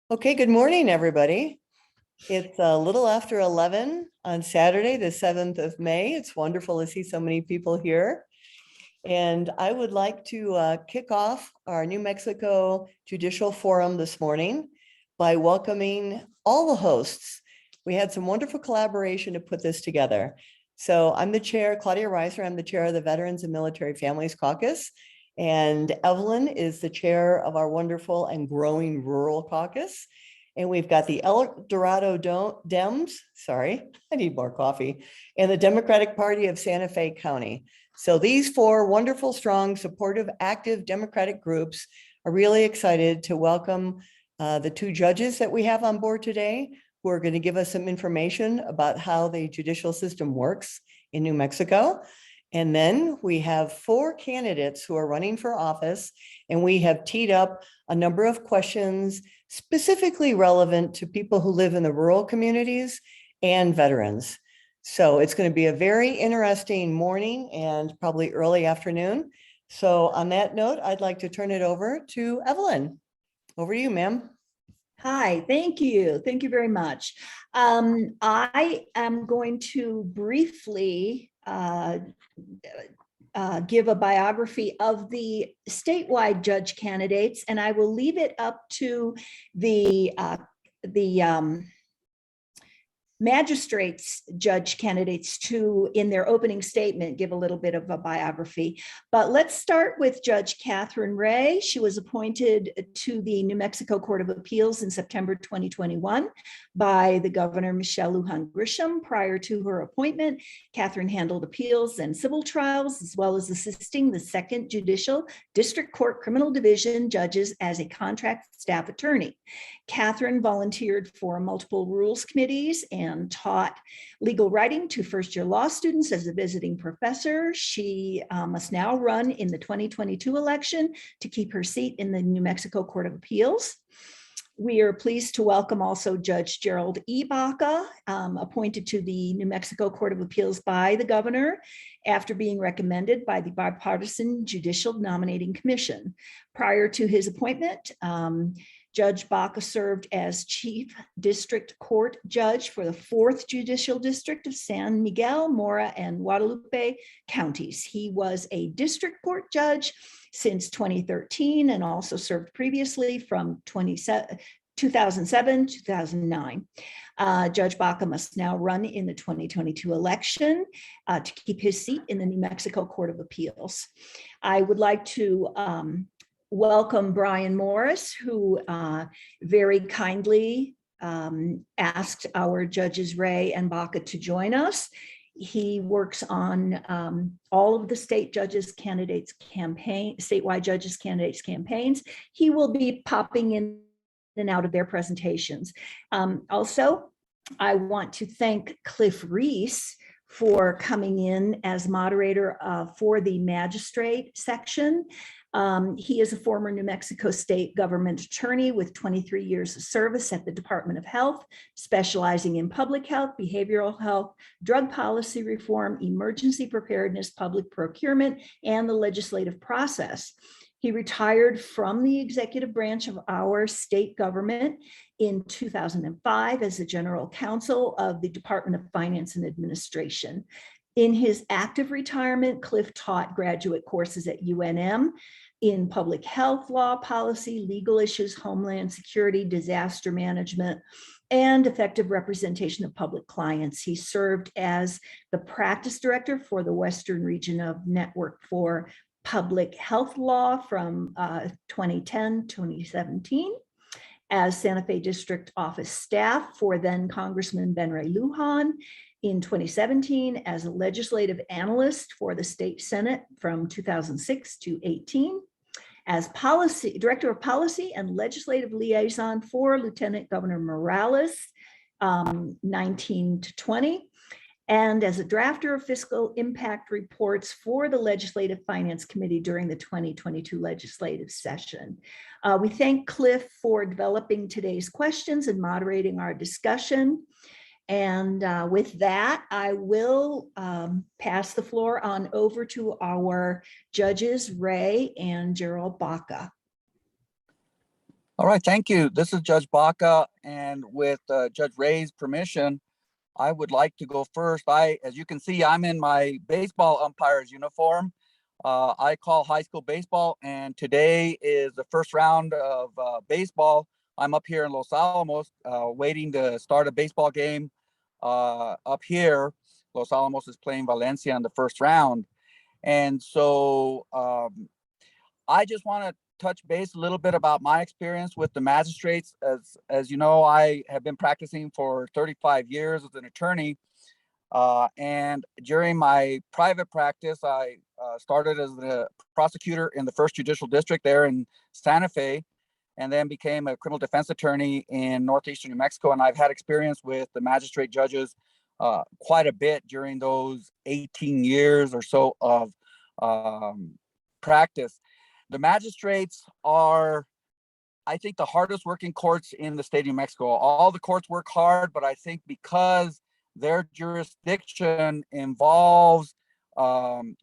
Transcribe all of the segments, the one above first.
Okay, good morning, everybody. It's a little after 11 on Saturday, the 7th of May. It's wonderful to see so many people here. And I would like to kick off our New Mexico Judicial Forum this morning by welcoming all the hosts. We had some wonderful collaboration to put this together. So I'm the chair, Claudia Reiser. I'm the chair of the Veterans and Military Families Caucus. And Evelyn is the chair of our wonderful and growing Rural Caucus. And we've got the El Dorado Dems, sorry, I need more coffee, and the Democratic Party of Santa Fe County. So these four wonderful, strong, supportive, active Democratic groups are really excited to welcome the two judges that we have on board today, who are going to give us some information about how the judicial system works in New Mexico. And then we have four candidates who are running for office, and we have teed up a number of questions specifically relevant to people who live in the rural communities and veterans. So it's going to be a very interesting morning and probably early afternoon. So on that note, I'd like to turn it over to Evelyn. Over to you, ma'am. Hi, thank you. Thank you very much. I am going to briefly give a biography of the statewide judge candidates, and I will leave it up to the magistrates judge candidates to, in their opening statement, give a little bit of a biography. But let's start with Judge Catherine Ray. She was appointed to the New Mexico Court of Appeals in September 2021 by the Governor Michelle Lujan Grisham. Prior to her appointment, Catherine handled appeals and civil trials, as well as assisting the Second Judicial District Court Criminal Division judges as a contract staff attorney. Catherine volunteered for multiple rules committees and taught legal writing to first-year law students as a visiting professor. She must now run in the 2022 election to keep her seat in the New Mexico Court of Appeals. We are pleased to welcome also Judge Gerald E. Baca, appointed to the New Mexico Court of Appeals by the governor after being recommended by the Bipartisan Judicial Nominating Commission. Prior to his appointment, Judge Baca served as Chief District Court Judge for the 4th Judicial District of San Miguel, Mora, and Guadalupe counties. He was a district court judge since 2013 and also served previously from 2007 to 2009. Judge Baca must now run in the 2022 election to keep his seat in the New Mexico Court of Appeals. I would like to welcome Brian Morris, who very kindly asked our judges Ray and Baca to join us. He works on all of the state judges candidates campaign, statewide judges candidates campaigns. He will be popping in and out of their presentations. Also, I want to thank Cliff Reese for coming in as moderator for the magistrate section. He is a former New Mexico state government attorney with 23 years of service at the Department of Health, specializing in public health, behavioral health, drug policy reform, emergency preparedness, public procurement, and the legislative process. He retired from the executive branch of our state government in 2005 as the general counsel of the Department of Finance and Administration. In his active retirement, Cliff taught graduate courses at UNM in public health, law, policy, legal issues, homeland security, disaster management, and effective representation of public clients. He served as the practice director for the Western region of Network for Public Health Law from 2010 to 2017, as Santa Fe District Office staff for then Congressman Ben Ray Lujan, in 2017 as a legislative analyst for the state Senate from 2006 to 18, as director of policy and legislative liaison for Lieutenant Governor Morales, 19 to 20, and as a drafter of fiscal impact reports for the Legislative Finance Committee during the 2022 legislative session. We thank Cliff for developing today's questions and moderating our discussion. And with that, I will pass the floor on over to our judges, Ray and Gerald Baca. All right, thank you. This is Judge Baca, and with Judge Ray's permission, I would like to go first. As you can see, I'm in my baseball umpire's uniform. I call high school baseball, and today is the first round of baseball. I'm up here in Los Alamos, waiting to start a baseball game up here. Los Alamos is playing Valencia in the first round. And so I just want to touch base a little bit about my experience with the magistrates. As you know, I have been practicing for 35 years as an attorney. And during my private practice, I started as a prosecutor in the first judicial district there in Santa Fe, and then became a criminal defense attorney in northeastern New Mexico. And I've had experience with the magistrate judges quite a bit during those 18 years or so of practice. The magistrates are, I think, the hardest working courts in the state of New Mexico. All the courts work hard, but I think because their jurisdiction involves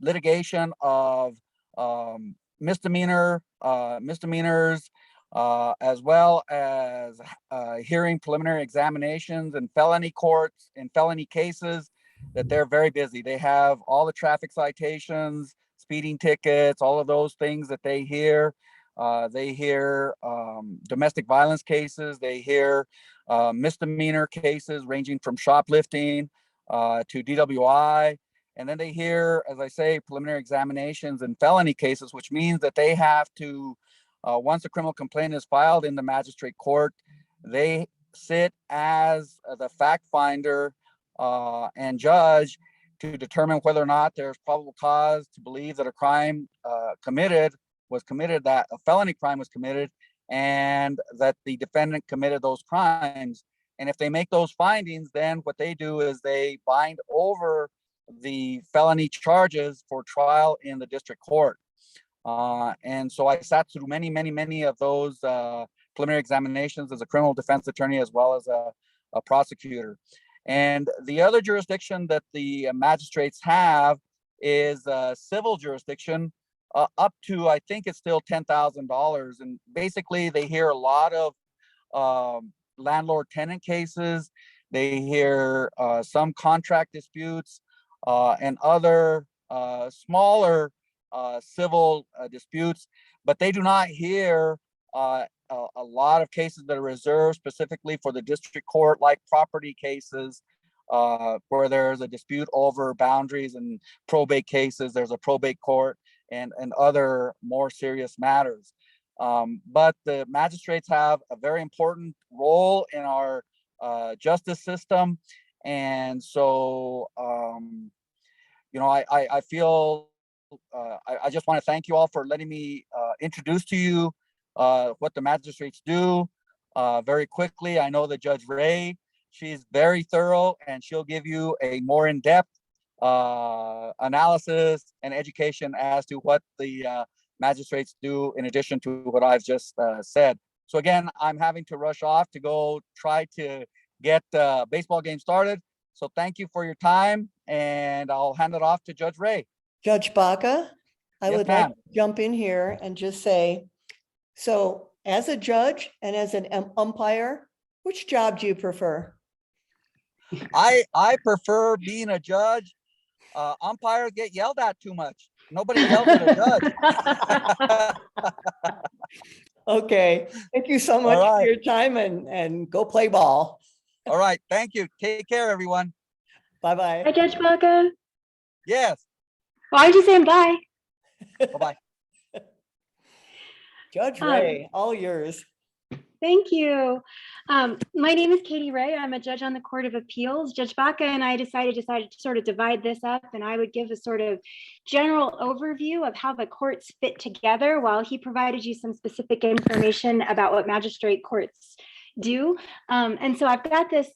litigation of misdemeanors, as well as hearing preliminary examinations and felony courts and felony cases, that they're very busy. They have all the traffic citations, speeding tickets, all of those things that they hear. They hear domestic violence cases. They hear misdemeanor cases ranging from shoplifting to DWI. And then they hear, as I say, preliminary examinations and felony cases, which means that they have to, once a criminal complaint is filed in the magistrate court, they sit as the fact finder and judge to determine whether or not there's probable cause to believe that a crime was committed, that a felony crime was committed, and that the defendant committed those crimes. And if they make those findings, then what they do is they bind over the felony charges for trial in the district court. And so I sat through many of those preliminary examinations as a criminal defense attorney, as well as a prosecutor. And the other jurisdiction that the magistrates have is civil jurisdiction, up to, I think it's still $10,000. And basically they hear a lot of landlord-tenant cases. They hear some contract disputes and other smaller civil disputes, but they do not hear a lot of cases that are reserved specifically for the district court, like property cases, where there's a dispute over boundaries, and probate cases, there's a probate court, and other more serious matters. But the magistrates have a very important role in our justice system. And so, I feel, I just want to thank you all for letting me introduce to you what the magistrates do very quickly. I know that Judge Ray, she's very thorough, and she'll give you a more in-depth analysis and education as to what the magistrates do in addition to what I've just said. So again, I'm having to rush off to go try to get the baseball game started. So thank you for your time, and I'll hand it off to Judge Ray. Judge Baca, I Yes, would like ma'am. to jump in here and just say, so as a judge and as an umpire, which job do you prefer? I prefer being a judge. Umpires get yelled at too much. Nobody yells at a judge. Okay, thank you so much for your time, and go play ball. All right, thank you. Take care, everyone. Bye-bye. Hi, Judge Baca. Yes. Why are you saying bye? Bye-bye. Judge Ray, all yours. Thank you. My name is Katie Ray. I'm a judge on the Court of Appeals. Judge Baca and I decided to sort of divide this up, and I would give a sort of general overview of how the courts fit together while he provided you some specific information about what magistrate courts do. And so I've got this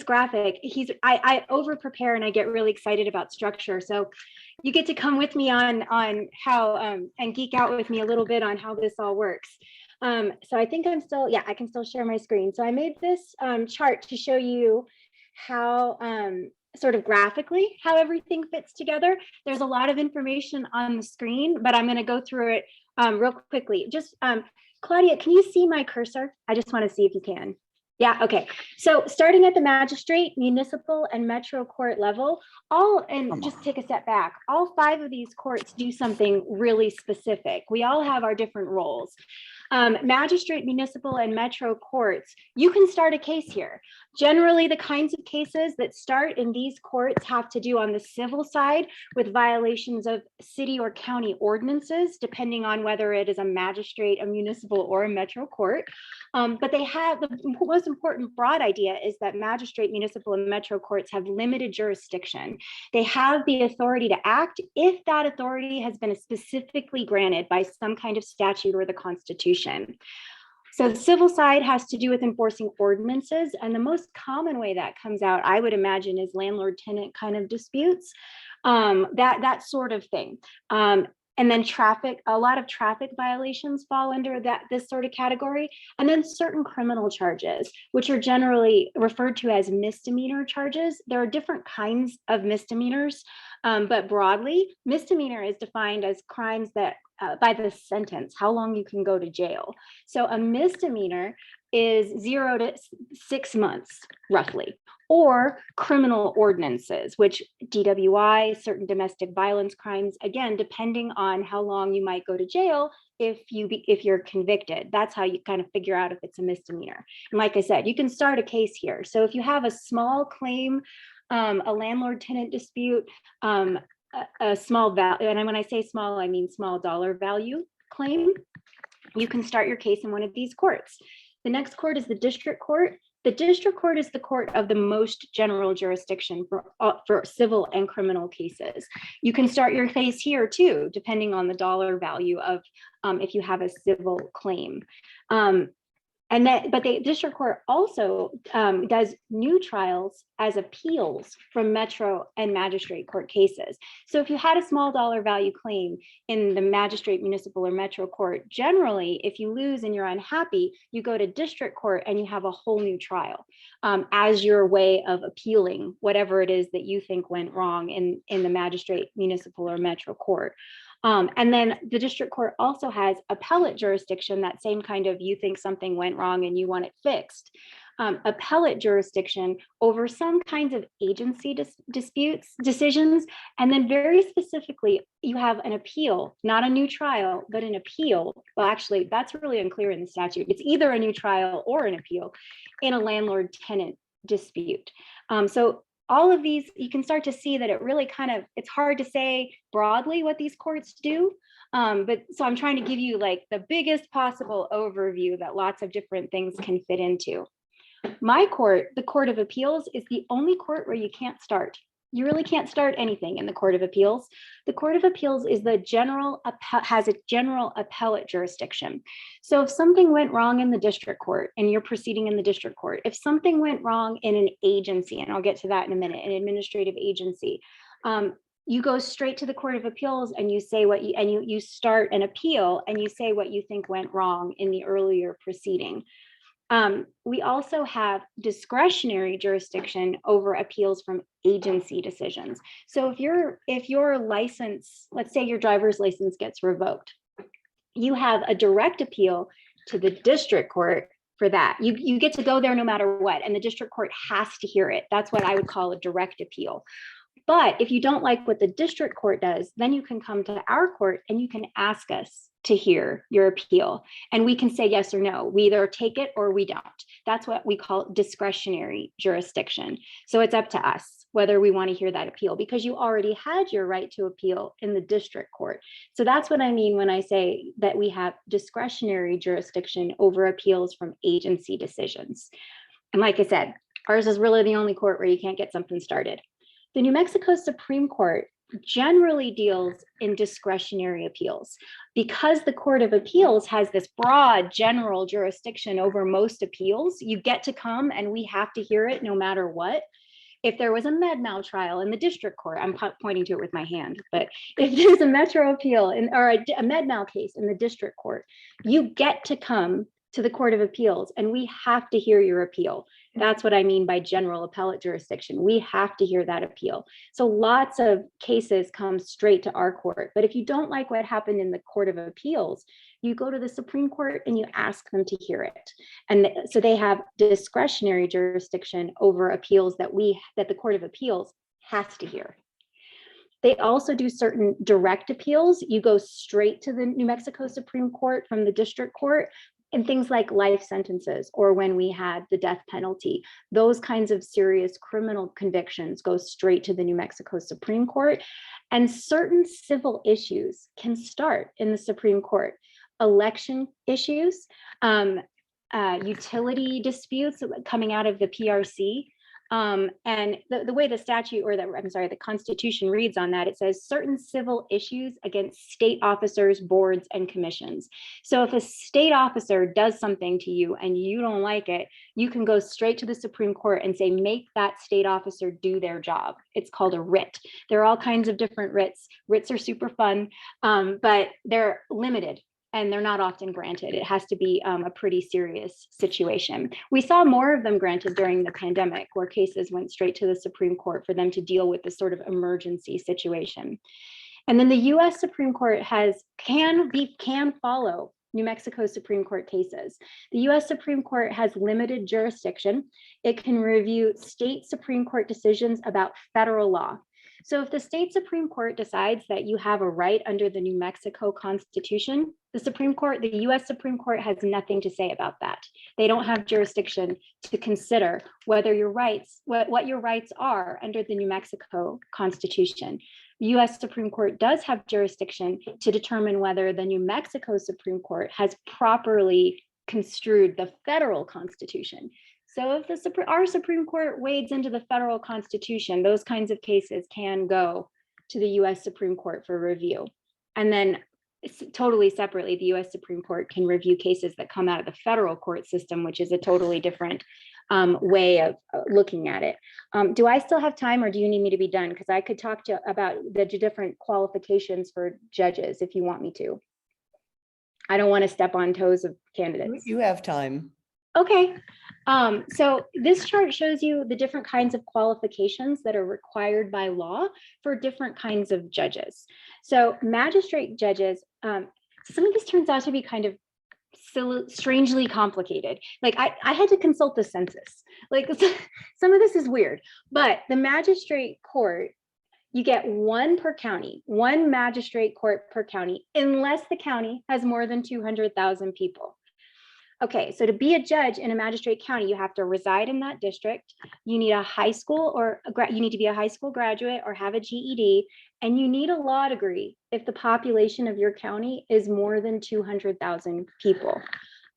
graphic. I over prepare and I get really excited about structure. So you get to come with me on how and geek out with me a little bit on how this all works. So I think I can still share my screen. So I made this chart to show you how sort of graphically how everything fits together. There's a lot of information on the screen, but I'm going to go through it real quickly. Just Claudia, can you see my cursor? I just want to see if you can. Yeah, okay. So starting at the magistrate, municipal, and metro court level, and just take a step back, all 5 of these courts do something really specific. We all have our different roles. Magistrate, municipal, and metro courts, you can start a case here. Generally, the kinds of cases that start in these courts have to do on the civil side with violations of city or county ordinances, depending on whether it is a magistrate, a municipal, or a metro court. But they have the most important broad idea is that magistrate, municipal, and metro courts have limited jurisdiction. They have the authority to act if that authority has been specifically granted by some kind of statute or the Constitution. So the civil side has to do with enforcing ordinances, and the most common way that comes out, I would imagine, is landlord-tenant kind of disputes, that sort of thing. And then traffic, a lot of traffic violations fall under this sort of category. And then certain criminal charges, which are generally referred to as misdemeanor charges. There are different kinds of misdemeanors, but broadly, misdemeanor is defined as crimes that by the sentence, how long you can go to jail. So a misdemeanor is 0 to 6 months, roughly, or criminal ordinances, which DWI, certain domestic violence crimes, again, depending on how long you might go to jail if you're convicted. That's how you kind of figure out if it's a misdemeanor. And like I said, you can start a case here. So if you have a small claim, a landlord-tenant dispute, a small value, and when I say small, I mean small dollar value claim, you can start your case in one of these courts. The next court is the district court. The district court is the court of the most general jurisdiction for civil and criminal cases. You can start your case here too, depending on the dollar value of if you have a civil claim. But the district court also does new trials as appeals from metro and magistrate court cases. So if you had a small dollar value claim in the magistrate, municipal, or metro court, generally, if you lose and you're unhappy, you go to district court and you have a whole new trial as your way of appealing whatever it is that you think went wrong in the magistrate, municipal, or metro court. And then the district court also has appellate jurisdiction, that same kind of you think something went wrong and you want it fixed. Appellate jurisdiction over some kinds of agency decisions. And then very specifically, you have an appeal, not a new trial, but an appeal. Well, actually, that's really unclear in the statute. It's either a new trial or an appeal in a landlord-tenant dispute. So all of these, you can start to see that it really it's hard to say broadly what these courts do. But so I'm trying to give you like the biggest possible overview that lots of different things can fit into. My court, the Court of Appeals, is the only court where you can't start. You really can't start anything in the Court of Appeals. The Court of Appeals is has a general appellate jurisdiction. So if something went wrong in the district court and you're proceeding in the district court, if something went wrong in an agency, and I'll get to that in a minute, an administrative agency, you go straight to the Court of Appeals and you say you start an appeal and you say what you think went wrong in the earlier proceeding. We also have discretionary jurisdiction over appeals from agency decisions. So if your license, let's say your driver's license gets revoked, you have a direct appeal to the district court for that. You get to go there no matter what, and the district court has to hear it. That's what I would call a direct appeal. But if you don't like what the district court does, then you can come to our court and you can ask us to hear your appeal. And we can say yes or no. We either take it or we don't. That's what we call discretionary jurisdiction. So it's up to us whether we want to hear that appeal, because you already had your right to appeal in the district court. So that's what I mean when I say that we have discretionary jurisdiction over appeals from agency decisions. And like I said, ours is really the only court where you can't get something started. The New Mexico Supreme Court generally deals in discretionary appeals. Because the Court of Appeals has this broad general jurisdiction over most appeals, you get to come and we have to hear it no matter what. If there was a med mal trial in the district court, I'm pointing to it with my hand, but if there's a metro appeal or a med mal case in the district court, you get to come to the Court of Appeals, and we have to hear your appeal. That's what I mean by general appellate jurisdiction. We have to hear that appeal. So lots of cases come straight to our court. But if you don't like what happened in the Court of Appeals, you go to the Supreme Court and you ask them to hear it. And so they have discretionary jurisdiction over appeals that the Court of Appeals has to hear. They also do certain direct appeals. You go straight to the New Mexico Supreme Court from the district court, and things like life sentences, or when we had the death penalty, those kinds of serious criminal convictions go straight to the New Mexico Supreme Court. And certain civil issues can start in the Supreme Court. Election issues, utility disputes coming out of the PRC. And the way the statute, or the Constitution reads on that, it says certain civil issues against state officers, boards, and commissions. So if a state officer does something to you and you don't like it, you can go straight to the Supreme Court and say, make that state officer do their job. It's called a writ. There are all kinds of different writs. Writs are super fun, but they're limited. And they're not often granted. It has to be a pretty serious situation. We saw more of them granted during the pandemic, where cases went straight to the Supreme Court for them to deal with this sort of emergency situation. And then the U.S. Supreme Court can follow New Mexico Supreme Court cases. The U.S. Supreme Court has limited jurisdiction. It can review state Supreme Court decisions about federal law. So if the state Supreme Court decides that you have a right under the New Mexico Constitution, the US Supreme Court has nothing to say about that. They don't have jurisdiction to consider whether your rights, what your rights are under the New Mexico Constitution. The US Supreme Court does have jurisdiction to determine whether the New Mexico Supreme Court has properly construed the federal Constitution. So if our Supreme Court wades into the federal Constitution, those kinds of cases can go to the US Supreme Court for review. And then totally separately, the US Supreme Court can review cases that come out of the federal court system, which is a totally different way of looking at it. Do I still have time, or do you need me to be done? Because I could talk about the different qualifications for judges if you want me to. I don't want to step on toes of candidates. You have time. Okay, so this chart shows you the different kinds of qualifications that are required by law for different kinds of judges. So magistrate judges, some of this turns out to be kind of strangely complicated. Like I had to consult the census. Like some of this is weird, but the magistrate court, you get one per county, one magistrate court per county, unless the county has more than 200,000 people. Okay, so to be a judge in a magistrate county, you have to reside in that district. You need a high school, or you need to be a high school graduate or have a GED, and you need a law degree if the population of your county is more than 200,000 people.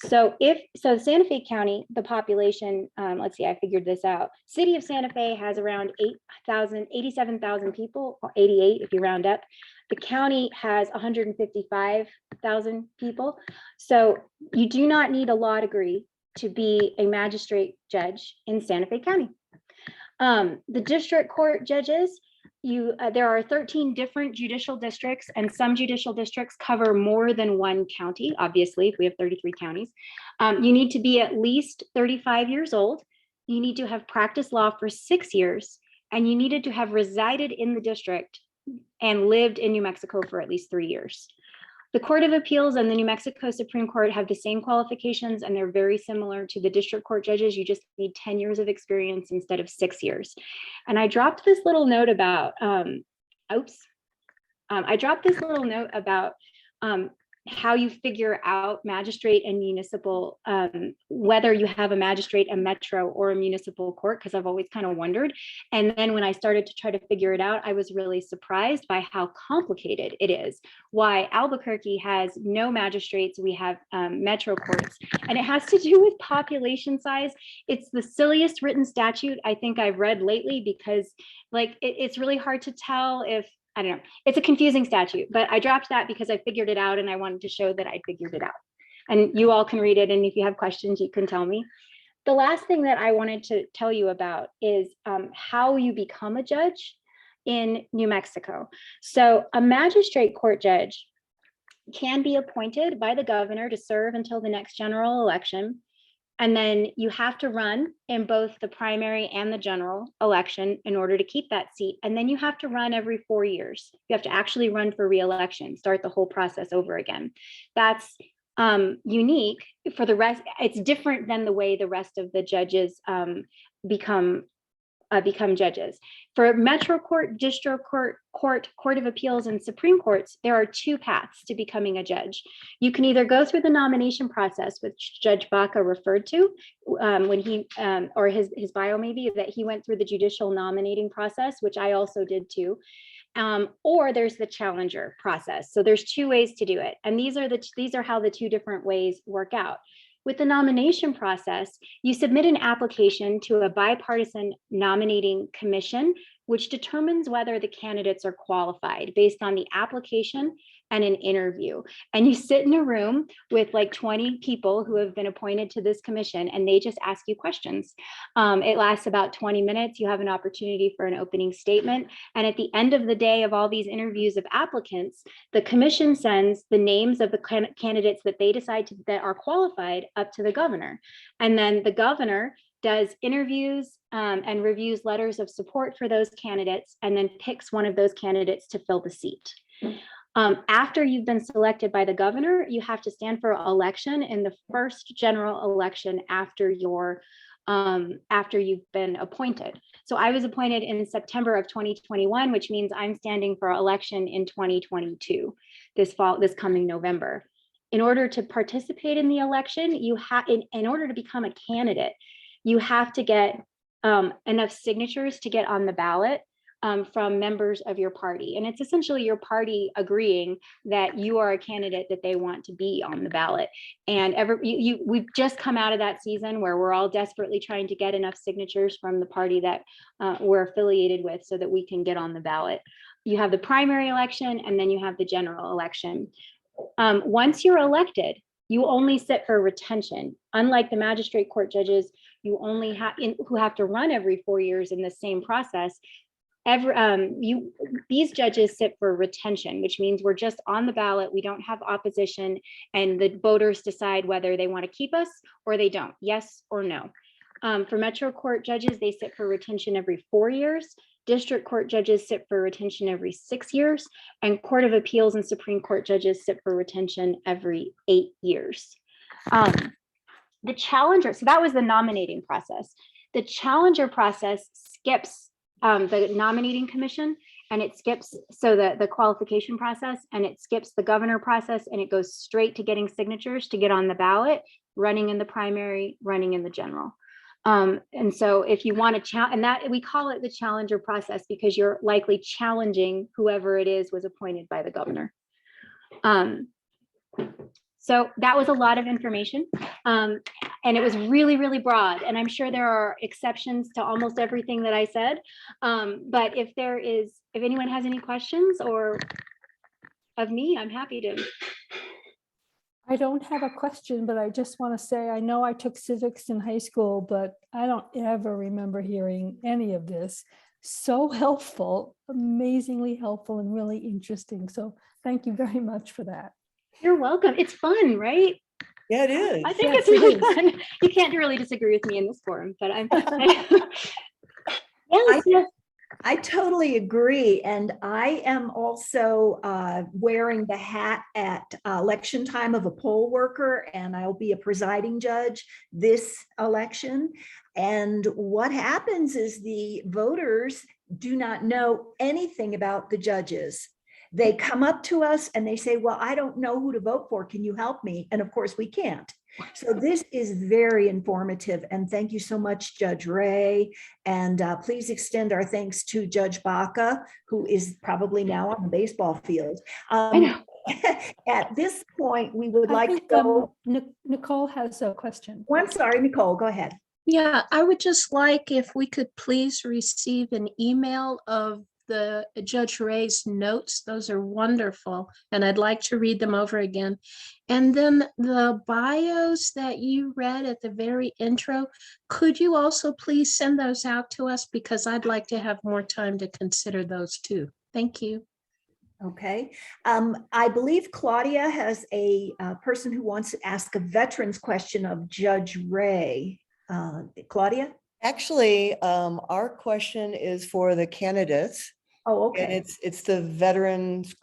So Santa Fe County, the population, let's see, I figured this out. City of Santa Fe has around 87,000 people, or 88 if you round up. The county has 155,000 people. So you do not need a law degree to be a magistrate judge in Santa Fe County. The district court judges, there are 13 different judicial districts, and some judicial districts cover more than one county. Obviously, if we have 33 counties, you need to be at least 35 years old. You need to have practiced law for 6 years, and you needed to have resided in the district and lived in New Mexico for at least 3 years. The Court of Appeals and the New Mexico Supreme Court have the same qualifications, and they're very similar to the district court judges. You just need 10 years of experience instead of 6 years. And I dropped this little note about, how you figure out magistrate and municipal, whether you have a magistrate, a metro, or a municipal court, because I've always kind of wondered. And then when I started to try to figure it out, I was really surprised by how complicated it is. Why Albuquerque has no magistrates, we have metro courts, and it has to do with population size. It's the silliest written statute I think I've read lately, because it's really hard to tell if, I don't know, it's a confusing statute, but I dropped that because I figured it out and I wanted to show that I figured it out. And you all can read it, and if you have questions, you can tell me. The last thing that I wanted to tell you about is how you become a judge in New Mexico. So a magistrate court judge, can be appointed by the governor to serve until the next general election. And then you have to run in both the primary and the general election in order to keep that seat. And then you have to run every 4 years. You have to actually run for re-election, start the whole process over again. That's unique for the rest. It's different than the way the rest of the judges become judges. For Metro Court, District Court, Court of Appeals, and Supreme Courts, there are two paths to becoming a judge. You can either go through the nomination process, which Judge Baca referred to when he, or his bio maybe, that he went through the judicial nominating process, which I also did too. Or there's the challenger process. So there's two ways to do it. And these are how the two different ways work out. With the nomination process, you submit an application to a bipartisan nominating commission, which determines whether the candidates are qualified based on the application and an interview. And you sit in a room with like 20 people who have been appointed to this commission, and they just ask you questions. It lasts about 20 minutes. You have an opportunity for an opening statement. And at the end of the day of all these interviews of applicants, the commission sends the names of the candidates that they decide that are qualified up to the governor. And then the governor does interviews and reviews letters of support for those candidates, and then picks one of those candidates to fill the seat. After you've been selected by the governor, you have to stand for election in the first general election after you've been appointed. So I was appointed in September of 2021, which means I'm standing for election in 2022, this coming November. In order to participate in the election, you have, in order to become a candidate, you have to get enough signatures to get on the ballot from members of your party. And it's essentially your party agreeing that you are a candidate that they want to be on the ballot. And we've just come out of that season where we're all desperately trying to get enough signatures from the party that we're affiliated with so that we can get on the ballot. You have the primary election, and then you have the general election. Once you're elected, you only sit for retention. Unlike the magistrate court judges, you only who have to run every 4 years in the same process. These judges sit for retention, which means we're just on the ballot. We don't have opposition, and the voters decide whether they want to keep us or they don't, yes or no. For Metro Court judges, they sit for retention every 4 years. District Court judges sit for retention every 6 years, and Court of Appeals and Supreme Court judges sit for retention every 8 years. The challenger, so that was the nominating process. The challenger process skips the nominating commission, and it skips the qualification process, and it skips the governor process, and it goes straight to getting signatures to get on the ballot, running in the primary, running in the general. And so if you want to and that we call it the challenger process because you're likely challenging whoever it is was appointed by the governor. So that was a lot of information, and it was really, really broad. And I'm sure there are exceptions to almost everything that I said. But if anyone has any questions or of me, I'm happy to. I don't have a question, but I just want to say, I know I took civics in high school, but I don't ever remember hearing any of this. So helpful, amazingly helpful, and really interesting. So thank you very much for that. You're welcome. It's fun, right? Yeah, it is. I think Yes, it's really it is. fun. You can't really disagree with me in this forum, but I totally agree. And I am also wearing the hat at election time of a poll worker, and I'll be a presiding judge this election. And what happens is the voters do not know anything about the judges. They come up to us and they say, well, I don't know who to vote for. Can you help me? And of course we can't. So this is very informative. And thank you so much, Judge Ray. And please extend our thanks to Judge Baca, who is probably now on the baseball field. At this point, we would like to go. Nicole has a question. Oh, I'm sorry, Nicole, go ahead. Yeah, I would just like if we could please receive an email of the Judge Ray's notes. Those are wonderful, and I'd like to read them over again. And then the bios that you read at the very intro, could you also please send those out to us, because I'd like to have more time to consider those too. Thank you. Okay. I believe Claudia has a person who wants to ask a veterans question of Judge Ray. Claudia? Actually, our question is for the candidates. Oh, And okay. it's the Veterans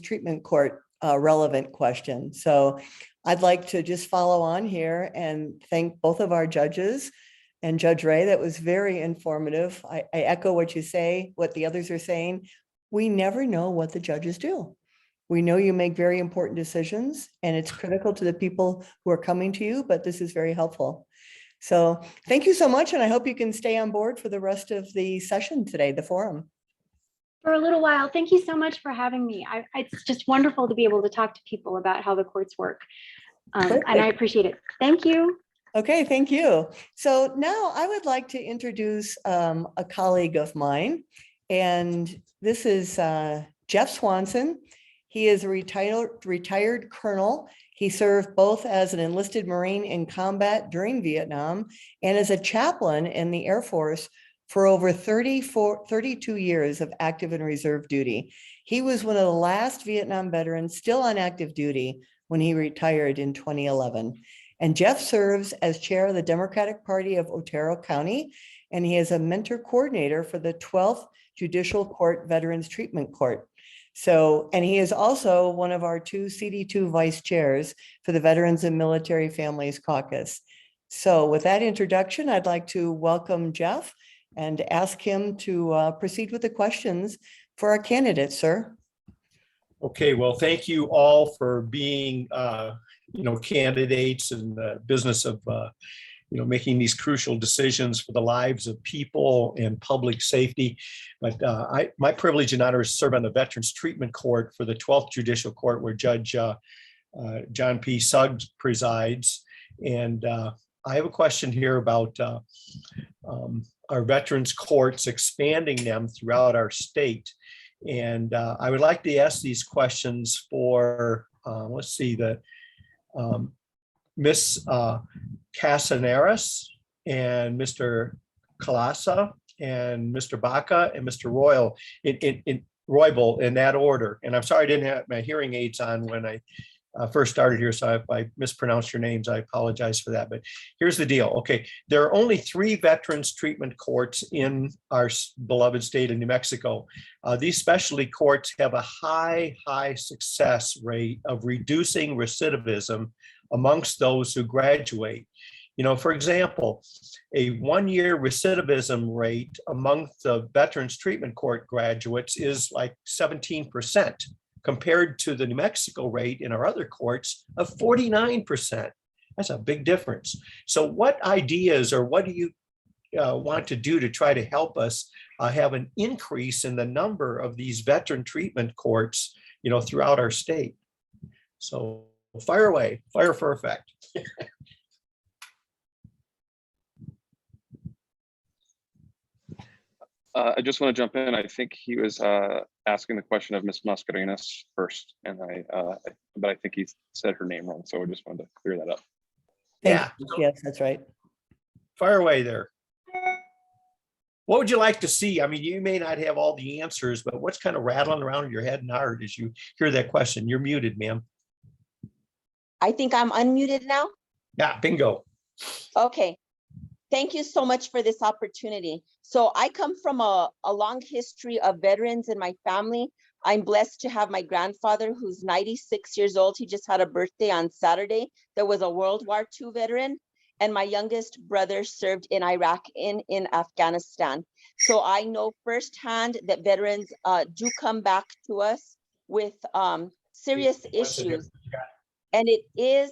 Treatment Court relevant question. So I'd like to just follow on here and thank both of our judges and Judge Ray. That was very informative. I echo what you say, what the others are saying. We never know what the judges do. We know you make very important decisions and it's critical to the people who are coming to you, but this is very helpful. So thank you so much. And I hope you can stay on board for the rest of the session today, the forum. For a little while. Thank you so much for having me. It's just wonderful to be able to talk to people about how the courts work. And I appreciate it. Thank you. Okay, thank you. So now I would like to introduce a colleague of mine, and this is Jeff Swanson. He is a retired colonel. He served both as an enlisted Marine in combat during Vietnam and as a chaplain in the Air Force for over 32 years of active and reserve duty. He was one of the last Vietnam veterans still on active duty when he retired in 2011. And Jeff serves as chair of the Democratic Party of Otero County, and he is a mentor coordinator for the 12th Judicial Court Veterans Treatment Court. So, and he is also one of our 2 CD2 vice chairs for the Veterans and Military Families Caucus. So with that introduction, I'd like to welcome Jeff and ask him to proceed with the questions for our candidates, sir. Okay, well, thank you all for being, candidates in the business of, making these crucial decisions for the lives of people and public safety. But my privilege and honor is to serve on the Veterans Treatment Court for the 12th Judicial Court, where Judge John P. Suggs presides. And I have a question here about our veterans courts, expanding them throughout our state. And I would like to ask these questions for, Miss Casaneras and Mr. Kalasa and Mr. Baca and Mr. Royal in Roybal in that order. And I'm sorry I didn't have my hearing aids on when I first started here, so if I mispronounced your names, I apologize for that. But here's the deal. Okay, there are only 3 veterans treatment courts in our beloved state of New Mexico. These specialty courts have a high success rate of reducing recidivism amongst those who graduate. For example, a 1-year recidivism rate among the veterans treatment court graduates is like 17%. Compared to the New Mexico rate in our other courts of 49%. That's a big difference. So what ideas or what do you want to do to try to help us have an increase in the number of these veteran treatment courts, throughout our state? So fire away, fire for effect. I just want to jump in. I think he was asking the question of Ms. Mascarenas first, and but I think he said her name wrong, so I just wanted to clear that up. Yeah. Yes, that's right. Fire away there. What would you like to see? I mean, you may not have all the answers, but what's kind of rattling around in your head and heart as you hear that question? You're muted, ma'am. I think I'm unmuted now. Yeah, bingo. Okay. Thank you so much for this opportunity. So I come from a long history of veterans in my family. I'm blessed to have my grandfather who's 96 years old. He just had a birthday on Saturday. That was a World War II veteran. And my youngest brother served in Iraq in Afghanistan. So I know firsthand that veterans do come back to us with serious issues. And it is,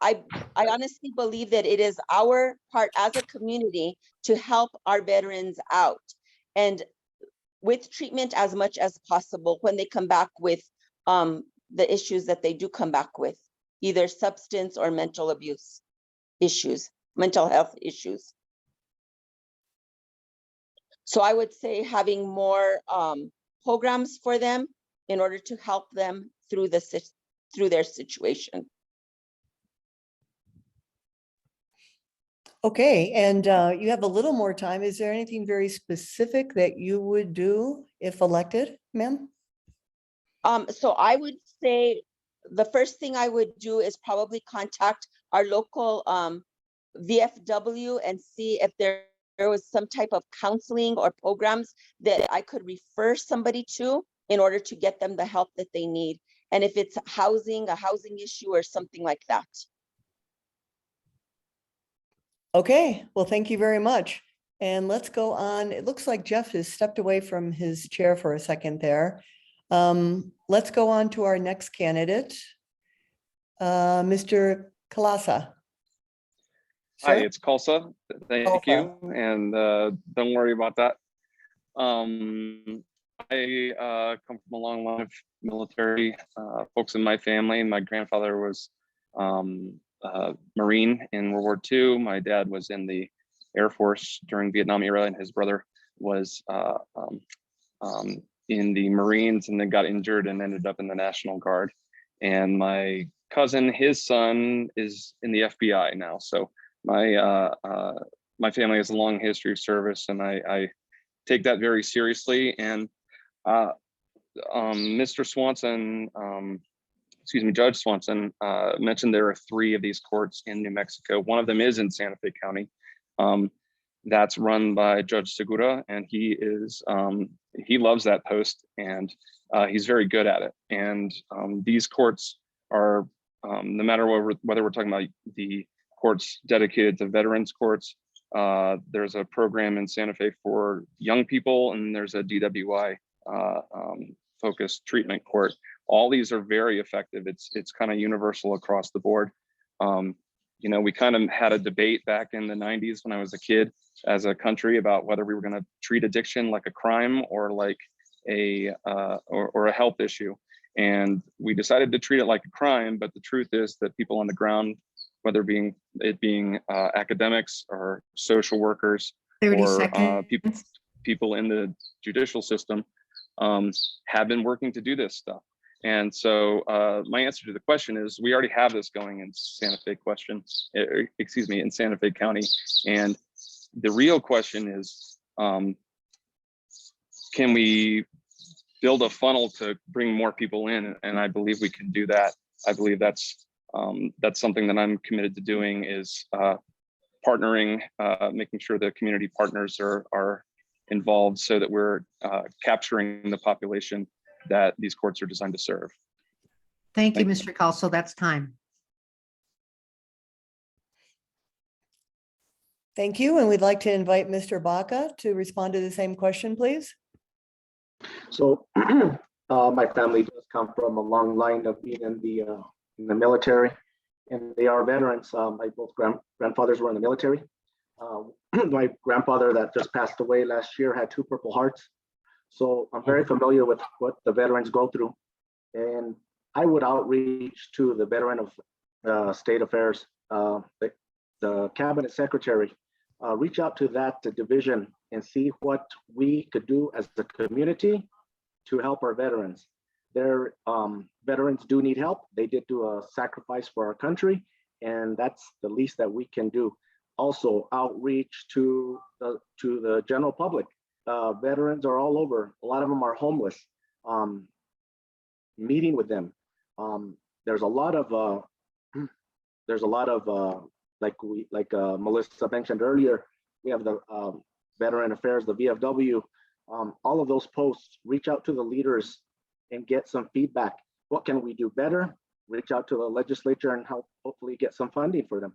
I honestly believe that it is our part as a community to help our veterans out and with treatment as much as possible when they come back with the issues that they do come back with, either substance or mental abuse issues, mental health issues. So I would say having more programs for them in order to help them through their situation. Okay, and you have a little more time. Is there anything very specific that you would do if elected, ma'am? So I would say the first thing I would do is probably contact our local VFW and see if there was some type of counseling or programs that I could refer somebody to in order to get them the help that they need. And if it's housing, a housing issue or something like that. Okay, well, thank you very much. And let's go on. It looks like Jeff has stepped away from his chair for a second there. Let's go on to our next candidate, Mr. Kalasa. Hi, Sir? it's Kalsa. Thank Kalsa. you. And don't worry about that. I come from a long line of military folks in my family. My grandfather was Marine in World War II. My dad was in the Air Force during Vietnam era, and his brother was in the Marines and then got injured and ended up in the National Guard. And my cousin, his son, is in the FBI now. So my family has a long history of service, and I take that very seriously. And Mr. Swanson, excuse me, Judge Swanson mentioned there are 3 of these courts in New Mexico. One of them is in Santa Fe County. That's run by Judge Segura, and he loves that post, and he's very good at it. And these courts are, no matter whether we're talking about the courts dedicated to veterans courts, there's a program in Santa Fe for young people, and there's a DWI focused treatment court. All these are very effective. It's kind of universal across the board. You know, we kind of had a debate back in the 90s when I was a kid as a country about whether we were going to treat addiction like a crime or like a health issue. And we decided to treat it like a crime. But the truth is that people on the ground, whether it being academics or social workers 30 or seconds. people in the judicial system, have been working to do this stuff. And so my answer to the question is we already have this going in Santa Fe in Santa Fe County. And the real question is, can we build a funnel to bring more people in? And I believe we can do that. I believe that's something that I'm committed to doing, is partnering, making sure the community partners are involved so that we're capturing the population that these courts are designed to serve. Thank you, Thank Mr. Calso. That's time. Thank you. And we'd like to invite Mr. Baca to respond to the same question, please. So my family does come from a long line of being in the military, and they are veterans. My both grandfathers were in the military. My grandfather that just passed away last year had 2 Purple Hearts. So I'm very familiar with what the veterans go through. And I would outreach to the veteran of state affairs, the cabinet secretary, reach out to that division and see what we could do as the community to help our veterans. Their veterans do need help. They did do a sacrifice for our country, and that's the least that we can do. Also, outreach to the general public. Veterans are all over. A lot of them are homeless. Meeting with them. There's a lot of like Melissa mentioned earlier. We have the Veteran Affairs, the VFW. All of those posts. Reach out to the leaders and get some feedback. What can we do better? Reach out to the legislature and help hopefully get some funding for them.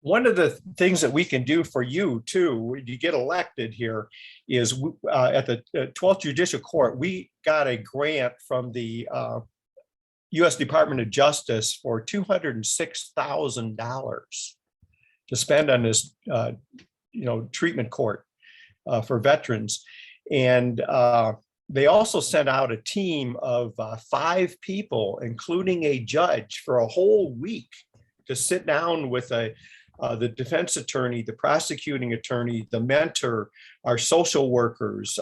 One of the things that we can do for you too, when you get elected here, is at the 12th Judicial Court, we got a grant from the U.S. Department of Justice for $206,000 to spend on this, treatment court for veterans. And they also sent out a team of 5 people, including a judge, for a whole week to sit down with the defense attorney, the prosecuting attorney, the mentor, our social workers,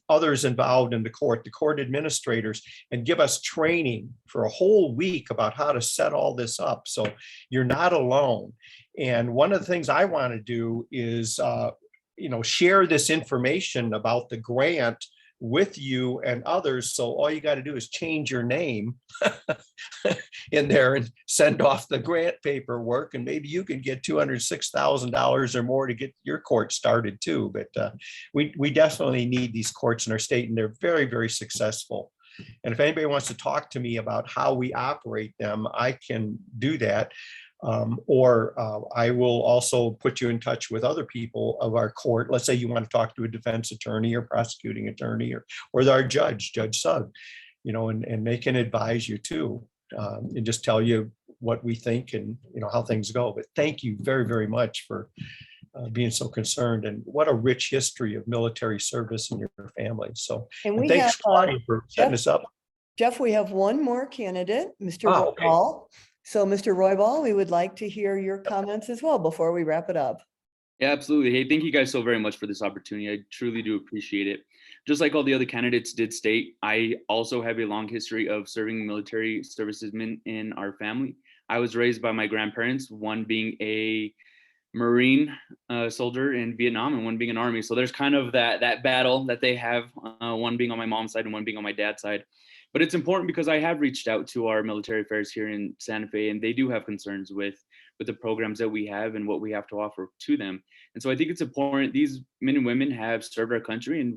others involved in the court administrators, and give us training for a whole week about how to set all this up. So you're not alone. And one of the things I want to do is share this information about the grant with you and others. So all you got to do is change your name in there and send off the grant paperwork, and maybe you can get $206,000 or more to get your court started too. But we definitely need these courts in our state, and they're very, very successful. And if anybody wants to talk to me about how we operate them, I can do that. Or I will also put you in touch with other people of our court. Let's say you want to talk to a defense attorney or prosecuting attorney or our judge, Judge Sugg, and they can advise you too, and just tell you what we think and how things go. But thank you very, very much for being so concerned, and what a rich history of military service in your family. So And we thanks, have, Claudia, for setting us up. Jeff, we have one more candidate, Mr. Okay. Roybal. So Mr. Roybal, we would like to hear your comments as well before we wrap it up. Yeah, absolutely. Hey, thank you guys so very much for this opportunity. I truly do appreciate it. Just like all the other candidates did state, I also have a long history of serving military servicemen in our family. I was raised by my grandparents, one being a Marine soldier in Vietnam and one being an Army. So there's kind of that battle that they have, one being on my mom's side and one being on my dad's side. But it's important because I have reached out to our military affairs here in Santa Fe, and they do have concerns with the programs that we have and what we have to offer to them. And so I think it's important. These men and women have served our country, and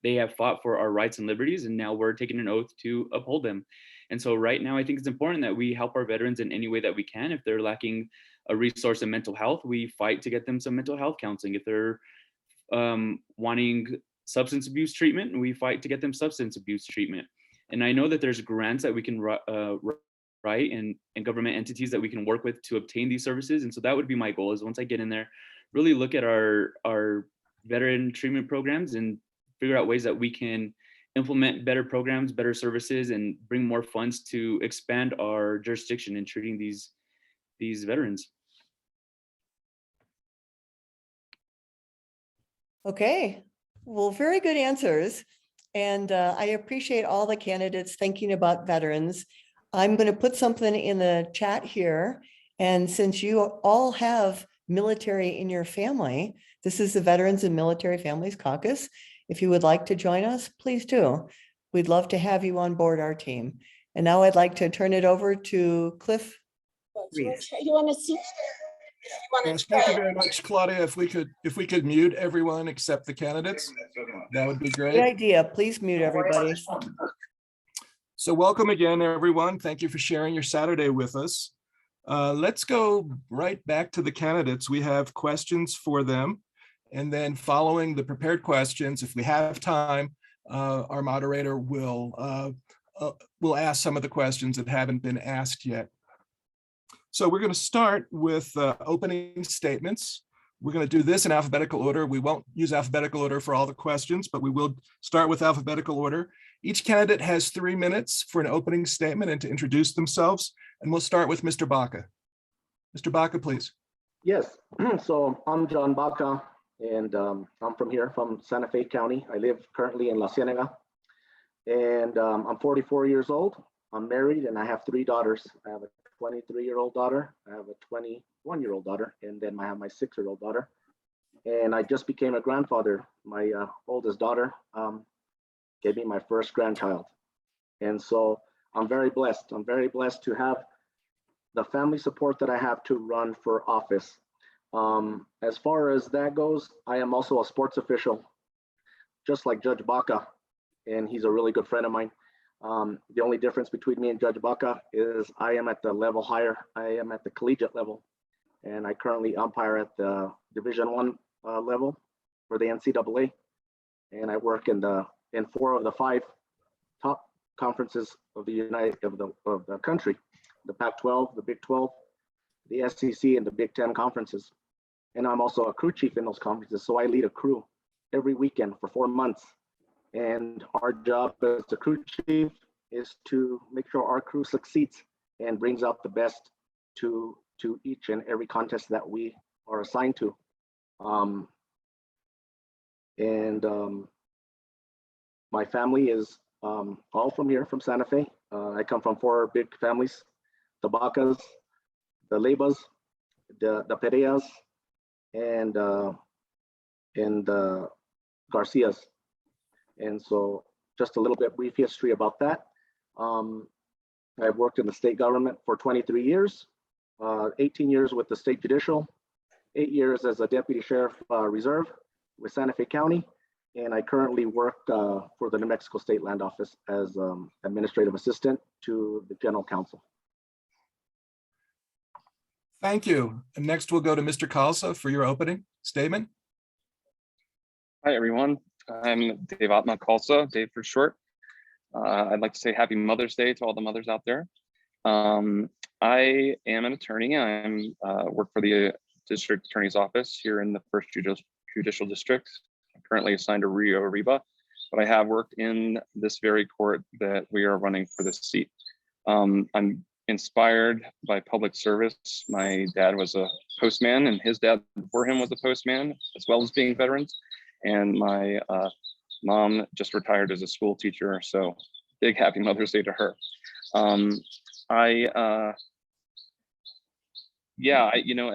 they have fought for our rights and liberties, and now we're taking an oath to uphold them. And so right now, I think it's important that we help our veterans in any way that we can. If they're lacking a resource in mental health, we fight to get them some mental health counseling. If they're wanting substance abuse treatment, we fight to get them substance abuse treatment. And I know that there's grants that we can write and government entities that we can work with to obtain these services. And so that would be my goal, is once I get in there, really look at our veteran treatment programs and figure out ways that we can implement better programs, better services, and bring more funds to expand our jurisdiction in treating these veterans. Okay, well, very good answers. And I appreciate all the candidates thinking about veterans. I'm going to put something in the chat here. And since you all have military in your family, this is the Veterans and Military Families Caucus. If you would like to join us, please do. We'd love to have you on board our team. And now I'd like to turn it over to Cliff. You want to see? Yes, thank you very much, Claudia. If we could mute everyone except the candidates, that would be Good great. idea. Please mute everybody. So welcome again, everyone. Thank you for sharing your Saturday with us. Let's go right back to the candidates. We have questions for them. And then following the prepared questions, if we have time, our moderator will ask some of the questions that haven't been asked yet. So we're going to start with opening statements. We're going to do this in alphabetical order. We won't use alphabetical order for all the questions, but we will start with alphabetical order. Each candidate has 3 minutes for an opening statement and to introduce themselves. And we'll start with Mr. Baca. Mr. Baca, please. Yes, so I'm John Baca, and I'm from here, from Santa Fe County. I live currently in La Cienega, and I'm 44 years old. I'm married, and I have 3 daughters. I have a 23-year-old daughter, I have a 21-year-old daughter, and then I have my 6-year-old daughter. And I just became a grandfather. My oldest daughter gave me my first grandchild. And so I'm very blessed. I'm very blessed to have the family support that I have to run for office. As far as that goes, I am also a sports official, just like Judge Baca, and he's a really good friend of mine. The only difference between me and Judge Baca is I am at the level higher. I am at the collegiate level, and I currently umpire at the Division I level for the NCAA, and I work in 4 of the 5 top conferences of the of the country: the Pac-12, the Big 12, the SEC, and the Big 10 conferences. And I'm also a crew chief in those conferences, so I lead a crew every weekend for 4 months. And our job as the crew chief is to make sure our crew succeeds and brings out the best to each and every contest that we are assigned to. My family is all from here, from Santa Fe. I come from 4 big families: the Bacas, the Leibas, the Pereas, and in the Garcias. And so just a little bit brief history about that. I've worked in the state government for 23 years, 18 years with the state judicial, 8 years as a deputy sheriff reserve with Santa Fe County. And I currently work for the New Mexico State Land Office as administrative assistant to the general counsel. Thank you. And next we'll go to Mr. Khalsa for your opening statement. Hi, everyone. I'm Dave Atma Khalsa, Dave for short. I'd like to say happy Mother's Day to all the mothers out there. I am an attorney. I'm work for the district attorney's office here in the first judicial district. I'm currently assigned to Rio Arriba, but I have worked in this very court that we are running for this seat. I'm inspired by public service. My dad was a postman, and his dad before him was a postman, as well as being veterans. And my mom just retired as a school teacher, so big happy Mother's Day to her.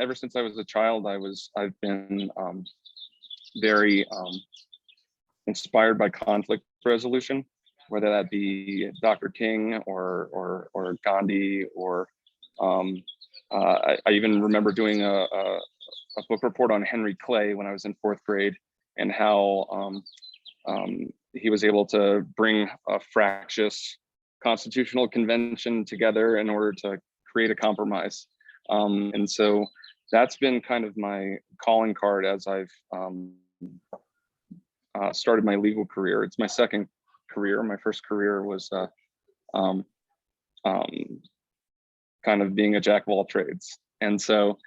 Ever since I was a child, I've been very inspired by conflict resolution, whether that be Dr. King or Gandhi, or I even remember doing a book report on Henry Clay when I was in 4th grade, and how he was able to bring a fractious constitutional convention together in order to create a compromise. And so that's been kind of my calling card as I've started my legal career. It's my second career. My first career was kind of being a jack of all trades. And so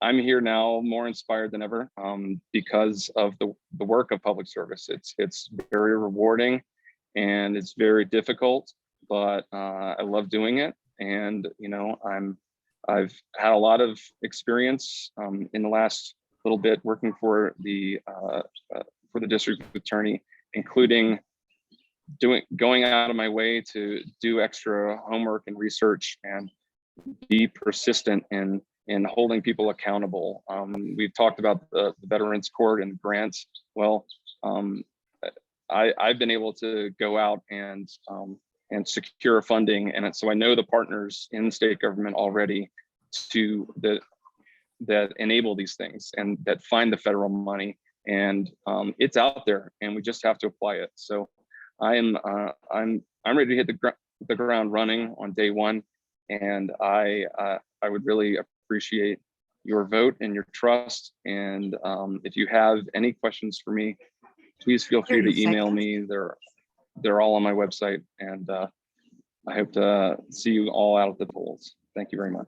I'm here now more inspired than ever because of the work of public service. It's very rewarding and it's very difficult, but I love doing it. And I've had a lot of experience in the last little bit working for the district attorney, including going out of my way to do extra homework and research and be persistent in holding people accountable. We've talked about the Veterans Court and grants. Well, I've been able to go out and secure funding, and so I know the partners in state government already that enable these things and that find the federal money, and it's out there, and we just have to apply it. So I'm ready to hit the ground running on day one, and I would really appreciate your vote and your trust. And if you have any questions for me, please feel free to email me. They're all on my website, and I hope to see you all out at the polls. Thank you very much.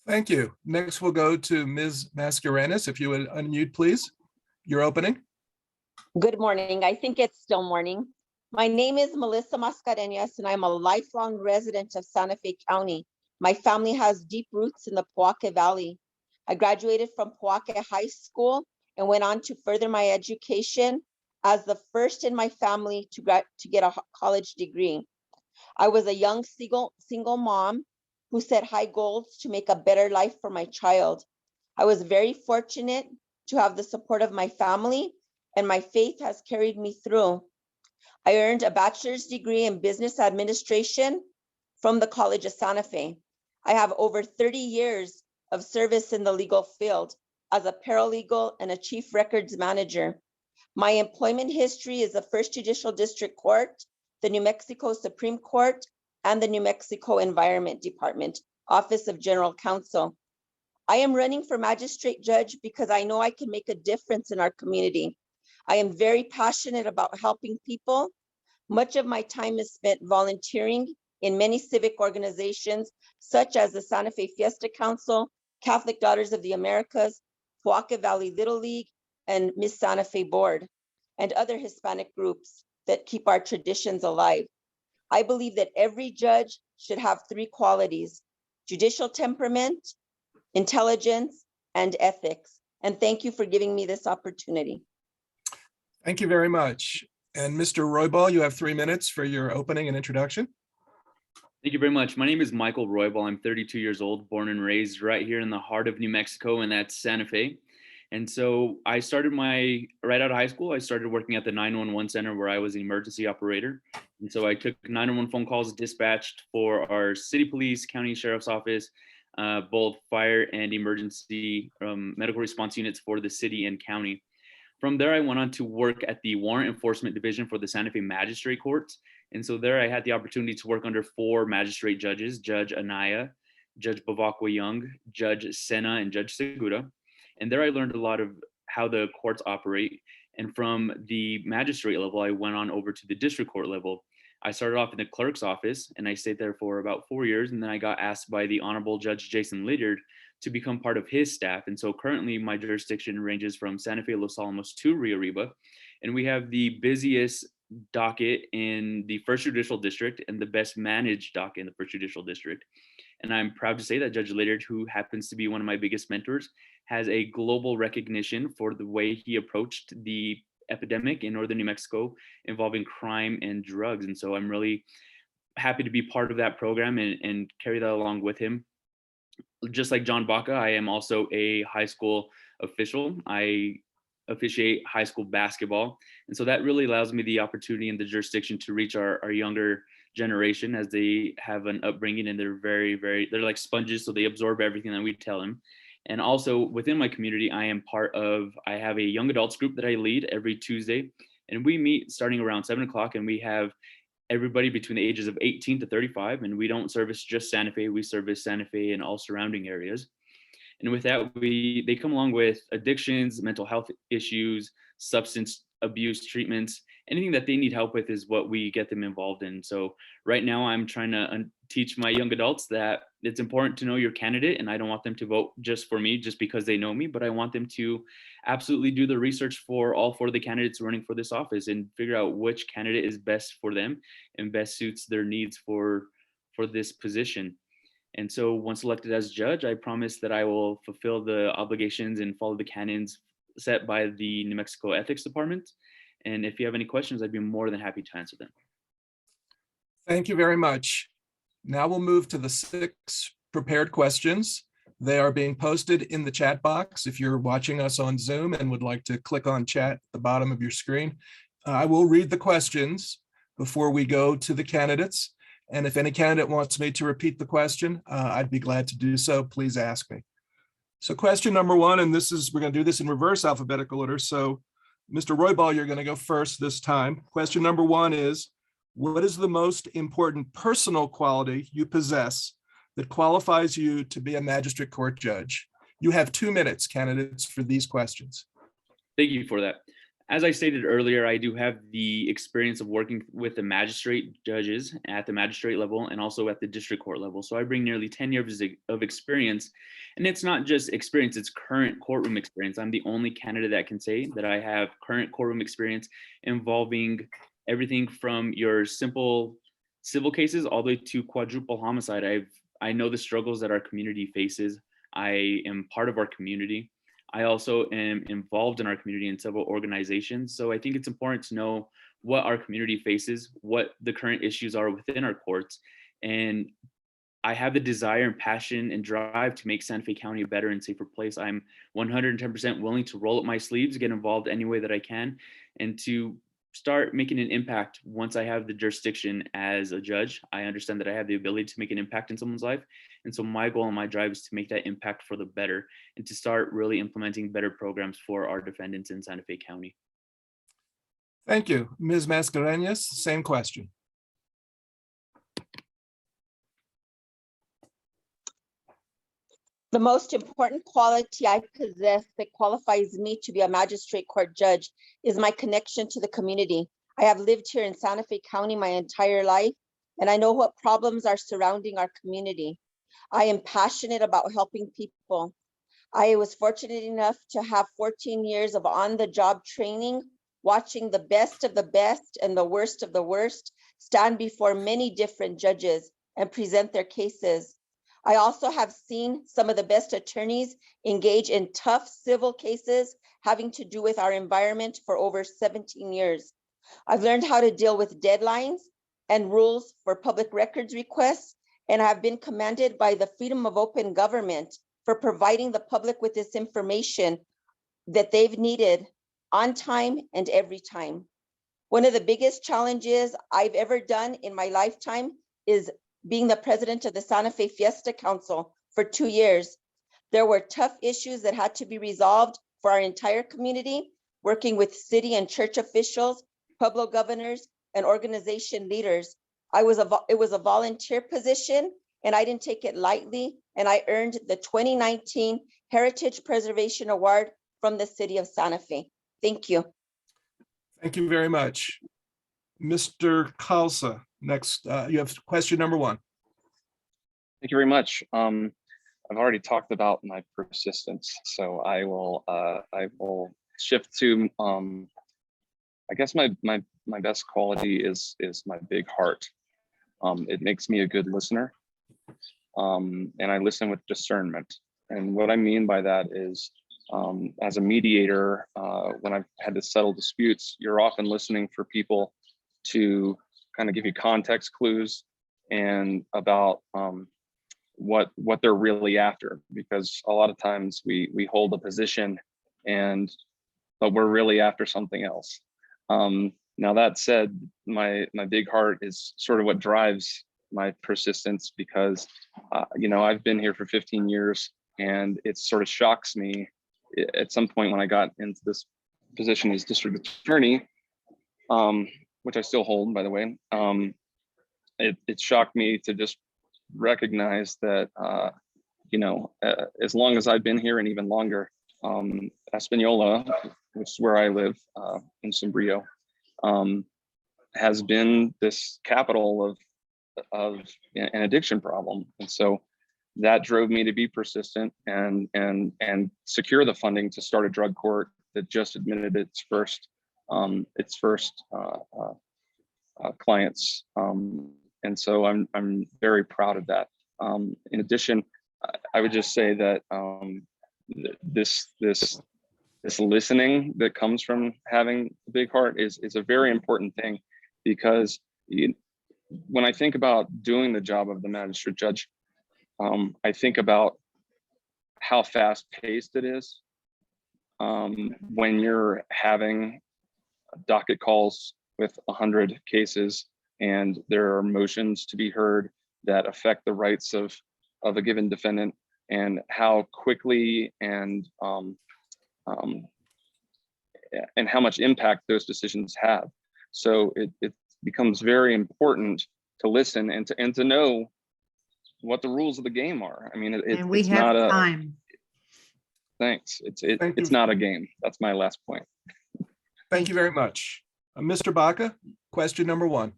Thank you. Next, we'll go to Ms. Mascarenas. If you would unmute, please. Your opening. Good morning. I think it's still morning. My name is Melissa Mascarenas, and I'm a lifelong resident of Santa Fe County. My family has deep roots in the Poake Valley. I graduated from Poake High School and went on to further my education as the first in my family to get a college degree. I was a young single mom who set high goals to make a better life for my child. I was very fortunate to have the support of my family, and my faith has carried me through. I earned a bachelor's degree in business administration from the College of Santa Fe. I have over 30 years of service in the legal field as a paralegal and a chief records manager. My employment history is the First Judicial District Court, the New Mexico Supreme Court, and the New Mexico Environment Department, Office of General Counsel. I am running for magistrate judge because I know I can make a difference in our community. I am very passionate about helping people. Much of my time is spent volunteering in many civic organizations, such as the Santa Fe Fiesta Council, Catholic Daughters of the Americas, Poake Valley Little League, and Miss Santa Fe Board, and other Hispanic groups that keep our traditions alive. I believe that every judge should have 3 qualities: judicial temperament, intelligence, and ethics. And thank you for giving me this opportunity. Thank you very much. And Mr. Roybal, you have 3 minutes for your opening and introduction. Thank you very much. My name is Michael Roybal. I'm 32 years old, born and raised right here in the heart of New Mexico, and that's Santa Fe. And so I started right out of high school, I started working at the 911 center where I was an emergency operator. And so I took 911 phone calls dispatched for our city police, county sheriff's office, both fire and emergency medical response units for the city and county. From there, I went on to work at the Warrant Enforcement Division for the Santa Fe Magistrate Courts. And so there I had the opportunity to work under 4 magistrate judges, Judge Anaya, Judge Bavakwa Young, Judge Sena, and Judge Segura. And there I learned a lot of how the courts operate. And from the magistrate level, I went on over to the district court level. I started off in the clerk's office and I stayed there for about 4 years. And then I got asked by the Honorable Judge Jason Lydiard to become part of his staff. And so currently my jurisdiction ranges from Santa Fe, Los Alamos to Rio Arriba. And we have the busiest docket in the First Judicial District and the best managed docket in the First Judicial District. And I'm proud to say that Judge Lydiard, who happens to be one of my biggest mentors, has a global recognition for the way he approached the epidemic in northern New Mexico involving crime and drugs. And so I'm really happy to be part of that program and carry that along with him. Just like John Baca, I am also a high school official. I officiate high school basketball. And so that really allows me the opportunity and the jurisdiction to reach our younger generation as they have an upbringing and they're they're like sponges. So they absorb everything that we tell them. And also within my community, I have a young adults group that I lead every Tuesday. And we meet starting around 7 o'clock and we have everybody between the ages of 18 to 35. And we don't service just Santa Fe, we service Santa Fe and all surrounding areas. And with that, they come along with addictions, mental health issues, substance abuse treatments, anything that they need help with is what we get them involved in. So right now I'm trying to teach my young adults that it's important to know your candidate, and I don't want them to vote just for me, just because they know me, but I want them to absolutely do the research for all 4 of the candidates running for this office and figure out which candidate is best for them and best suits their needs for this position. And so once elected as judge, I promise that I will fulfill the obligations and follow the canons set by the New Mexico Ethics Department. And if you have any questions, I'd be more than happy to answer them. Thank you very much. Now we'll move to the 6 prepared questions. They are being posted in the chat box. If you're watching us on Zoom and would like to click on chat at the bottom of your screen, I will read the questions before we go to the candidates. And if any candidate wants me to repeat the question, I'd be glad to do so. Please ask me. So question number 1, and we're going to do this in reverse alphabetical order. So Mr. Roybal, you're going to go first this time. Question number 1 is, what is the most important personal quality you possess that qualifies you to be a magistrate court judge? You have 2 minutes, candidates, for these questions. Thank you for that. As I stated earlier, I do have the experience of working with the magistrate judges at the magistrate level and also at the district court level. So I bring nearly 10 years of experience. And it's not just experience, it's current courtroom experience. I'm the only candidate that can say that I have current courtroom experience involving everything from your simple civil cases all the way to quadruple homicide. I know the struggles that our community faces. I am part of our community. I also am involved in our community in several organizations. So I think it's important to know what our community faces, what the current issues are within our courts. And I have the desire and passion and drive to make Santa Fe County a better and safer place. I'm 110% willing to roll up my sleeves, get involved any way that I can, and to start making an impact once I have the jurisdiction as a judge. I understand that I have the ability to make an impact in someone's life. And so my goal and my drive is to make that impact for the better and to start really implementing better programs for our defendants in Santa Fe County. Thank you. Ms. Mascareñas, same question. The most important quality I possess that qualifies me to be a magistrate court judge is my connection to the community. I have lived here in Santa Fe County my entire life, and I know what problems are surrounding our community. I am passionate about helping people. I was fortunate enough to have 14 years of on-the-job training, watching the best of the best and the worst of the worst stand before many different judges and present their cases. I also have seen some of the best attorneys engage in tough civil cases having to do with our environment for over 17 years. I've learned how to deal with deadlines and rules for public records requests, and have been commended by the Freedom of Open Government for providing the public with this information that they've needed on time and every time. One of the biggest challenges I've ever done in my lifetime is being the president of the Santa Fe Fiesta Council for 2 years. There were tough issues that had to be resolved for our entire community, working with city and church officials, Pueblo governors, and organization leaders. It was a volunteer position, and I didn't take it lightly, and I earned the 2019 Heritage Preservation Award from the city of Santa Fe. Thank you. Thank you very much. Mr. Khalsa, next, you have question number 1. Thank you very much. I've already talked about my persistence, so I will shift to I guess my best quality is my big heart. It makes me a good listener, and I listen with discernment. And what I mean by that is, as a mediator, when I've had to settle disputes, you're often listening for people to kind of give you context clues and about what they're really after, because a lot of times we hold a position but we're really after something else. Now that said, my big heart is sort of what drives my persistence, because I've been here for 15 years, and it sort of shocks me at some point when I got into this position as district attorney, which I still hold, by the way. It shocked me to just recognize that as long as I've been here, and even longer, Espanola, which is where I live, in Sombrio, has been this capital of an addiction problem. And so that drove me to be persistent and secure the funding to start a drug court that just admitted its first clients. And so I'm very proud of that. In addition, I would just say that this listening that comes from having a big heart is a very important thing, because when I think about doing the job of the magistrate judge, I think about how fast paced it is. When you're having docket calls with 100 cases, and there are motions to be heard that affect the rights of a given defendant, and how quickly and how much impact those decisions have. So it becomes very important to listen and to know what the rules of the game are. I mean, And we it's have not a time. thanks. Thank you. It's not a game. That's my last point. Thank you very much. Mr. Baca, question number 1.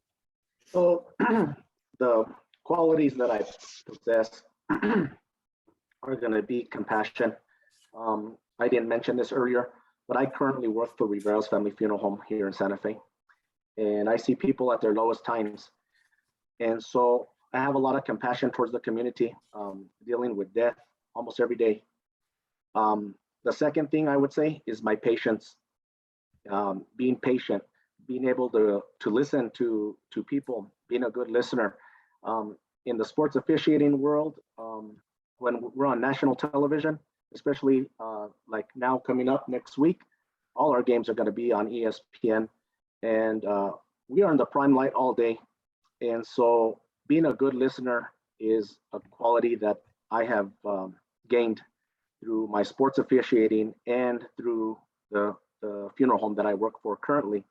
So the qualities that I possess are going to be compassion. I didn't mention this earlier, but I currently work for Rivera's Family Funeral Home here in Santa Fe, and I see people at their lowest times. And so I have a lot of compassion towards the community, dealing with death almost every day. The second thing I would say is my patience, being patient, being able to listen to people, being a good listener. In the sports officiating world, when we're on national television, especially like now coming up next week, all our games are going to be on ESPN, and we are in the prime light all day. And so being a good listener is a quality that I have gained through my sports officiating and through the funeral home that I work for currently.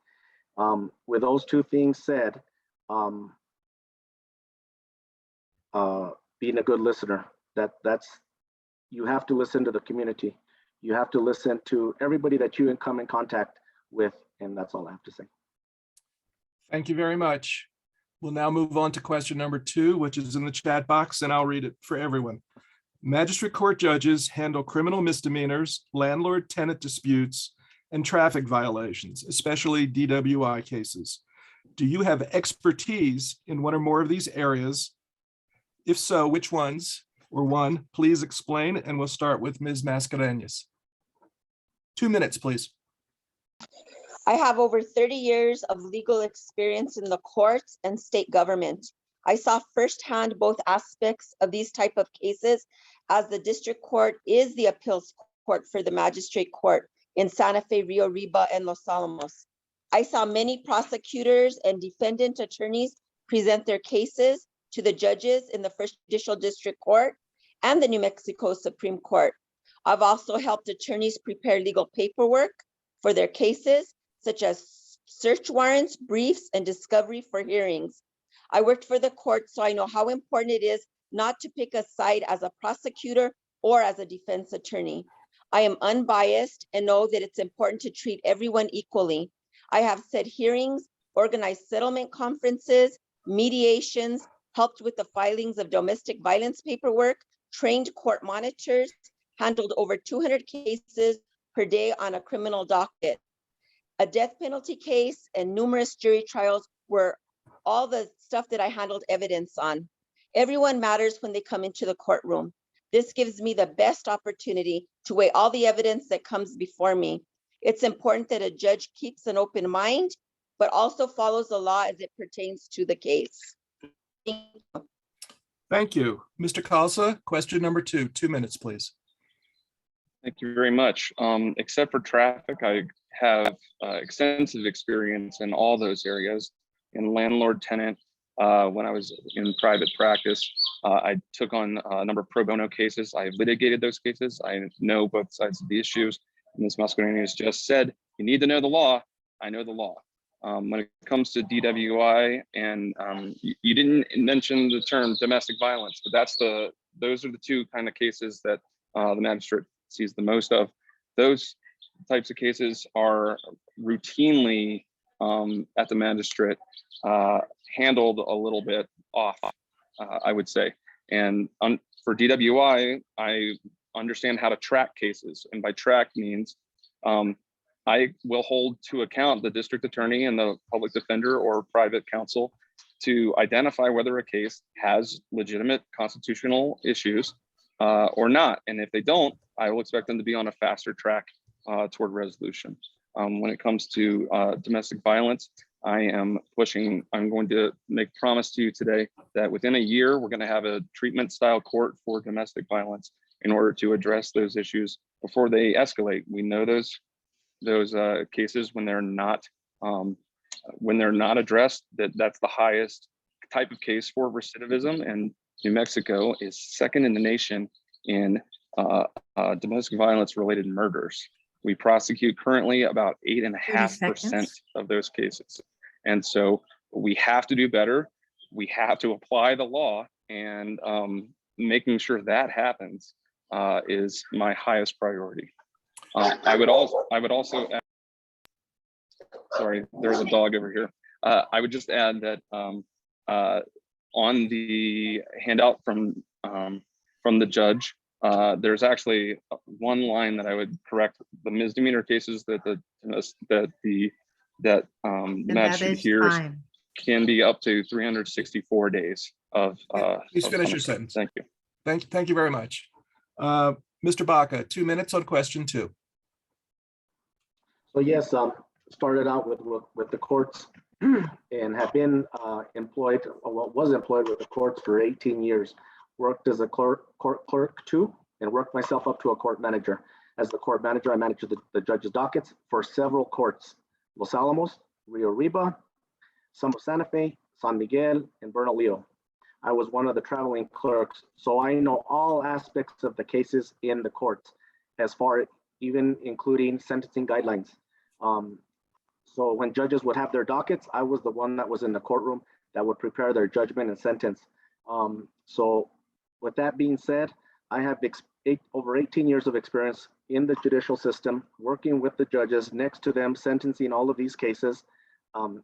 With those two things said, being a good listener, that's you have to listen to the community. You have to listen to everybody that you come in contact with, and that's all I have to say. Thank you very much. We'll now move on to question number 2, which is in the chat box, and I'll read it for everyone. Magistrate court judges handle criminal misdemeanors, landlord-tenant disputes, and traffic violations, especially DWI cases. Do you have expertise in one or more of these areas? If so, which ones? Or one, please explain, and we'll start with Ms. Mascareñas. 2 minutes, please. I have over 30 years of legal experience in the courts and state government. I saw firsthand both aspects of these type of cases, as the district court is the appeals court for the magistrate court, in Santa Fe, Rio Arriba, and Los Alamos. I saw many prosecutors and defendant attorneys present their cases to the judges in the First Judicial District Court and the New Mexico Supreme Court. I've also helped attorneys prepare legal paperwork for their cases, such as search warrants, briefs, and discovery for hearings. I worked for the court, so I know how important it is not to pick a side as a prosecutor or as a defense attorney. I am unbiased and know that it's important to treat everyone equally. I have set hearings, organized settlement conferences, mediations, helped with the filings of domestic violence paperwork, trained court monitors, handled over 200 cases per day on a criminal docket. A death penalty case and numerous jury trials were all the stuff that I handled evidence on. Everyone matters when they come into the courtroom. This gives me the best opportunity to weigh all the evidence that comes before me. It's important that a judge keeps an open mind, but also follows the law as it pertains to the case. Thank you. Mr. Kalsa, question number 2, 2 minutes, please. Thank you very much. Except for traffic, I have extensive experience in all those areas. In landlord-tenant, when I was in private practice, I took on a number of pro bono cases. I litigated those cases. I know both sides of the issues. And Ms. Mascarenhas just said, you need to know the law. I know the law. When it comes to DWI, and you didn't mention the term domestic violence, but those are the two kind of cases that the magistrate sees the most of. Those types of cases are routinely at the magistrate handled a little bit off, I would say. And for DWI, I understand how to track cases. And by track means I will hold to account the district attorney and the public defender or private counsel to identify whether a case has legitimate constitutional issues or not. And if they don't, I will expect them to be on a faster track toward resolution. When it comes to domestic violence, I'm going to make a promise to you today that within a year, we're going to have a treatment style court for domestic violence in order to address those issues before they escalate. We know those cases when they're not addressed, that's the highest type of case for recidivism, and New Mexico is second in the nation in domestic violence related murders. We prosecute currently about 8.5% of those cases. And so we have to do better. We have to apply the law, and making sure that happens is my highest priority. I would also add, sorry, there's a dog over here. I would just add that on the handout from the judge, there's actually one line that I would correct: the misdemeanor cases that the magistrate hears can be up to 364 days of. Please finish your sentence. Thank you. Thank you very much. Mr. Baca, 2 minutes on question 2. So yes, started out with the courts and have been employed, was employed with the courts for 18 years. Worked as a court clerk too, and worked myself up to a court manager. As the court manager, I managed the judge's dockets for several courts: Los Alamos, Rio Arriba, some of Santa Fe, San Miguel, and Bernalillo. I was one of the traveling clerks, so I know all aspects of the cases in the courts, as far even including sentencing guidelines. So when judges would have their dockets, I was the one that was in the courtroom that would prepare their judgment and sentence. So with that being said, I have over 18 years of experience in the judicial system, working with the judges next to them, sentencing all of these cases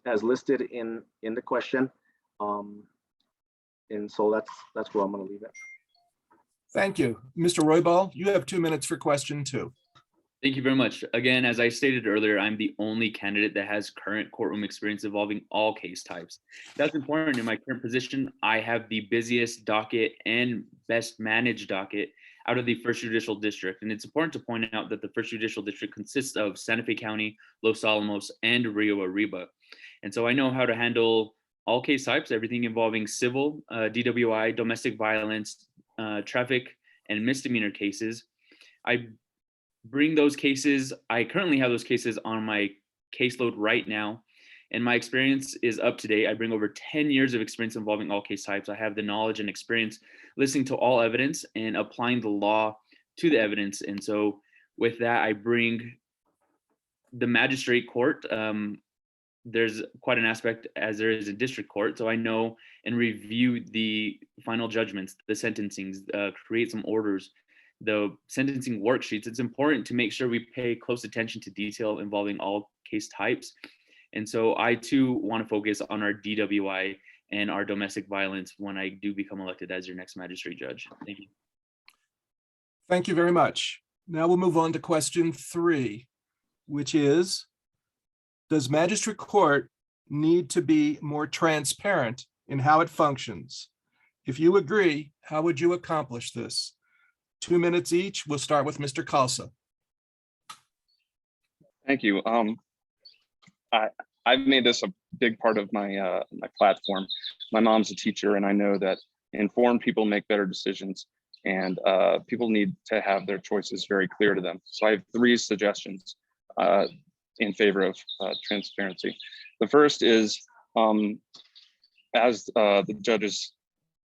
as listed in the question. And so that's where I'm going to leave it. Thank you. Mr. Roybal, you have 2 minutes for question 2. Thank you very much. Again, as I stated earlier, I'm the only candidate that has current courtroom experience involving all case types. That's important. In my current position, I have the busiest docket and best managed docket out of the First Judicial District. And it's important to point out that the First Judicial District consists of Santa Fe County, Los Alamos, and Rio Arriba. And so I know how to handle all case types, everything involving civil, DWI, domestic violence, traffic, and misdemeanor cases. I bring those cases. I currently have those cases on my caseload right now, and my experience is up to date. I bring over 10 years of experience involving all case types. I have the knowledge and experience listening to all evidence and applying the law to the evidence. And so with that, I bring the magistrate court. There's quite an aspect as there is a district court. So I know and review the final judgments, the sentencings, create some orders, the sentencing worksheets. It's important to make sure we pay close attention to detail involving all case types. And so I too want to focus on our DWI and our domestic violence when I do become elected as your next magistrate judge. Thank you. Thank you very much. Now we'll move on to question 3, which is, does magistrate court need to be more transparent in how it functions? If you agree, how would you accomplish this? 2 minutes each. We'll start with Mr. Khalsa. Thank you. I've made this a big part of my my platform. My mom's a teacher, and I know that informed people make better decisions, and people need to have their choices very clear to them. So I have 3 suggestions in favor of transparency. The first is, as the judges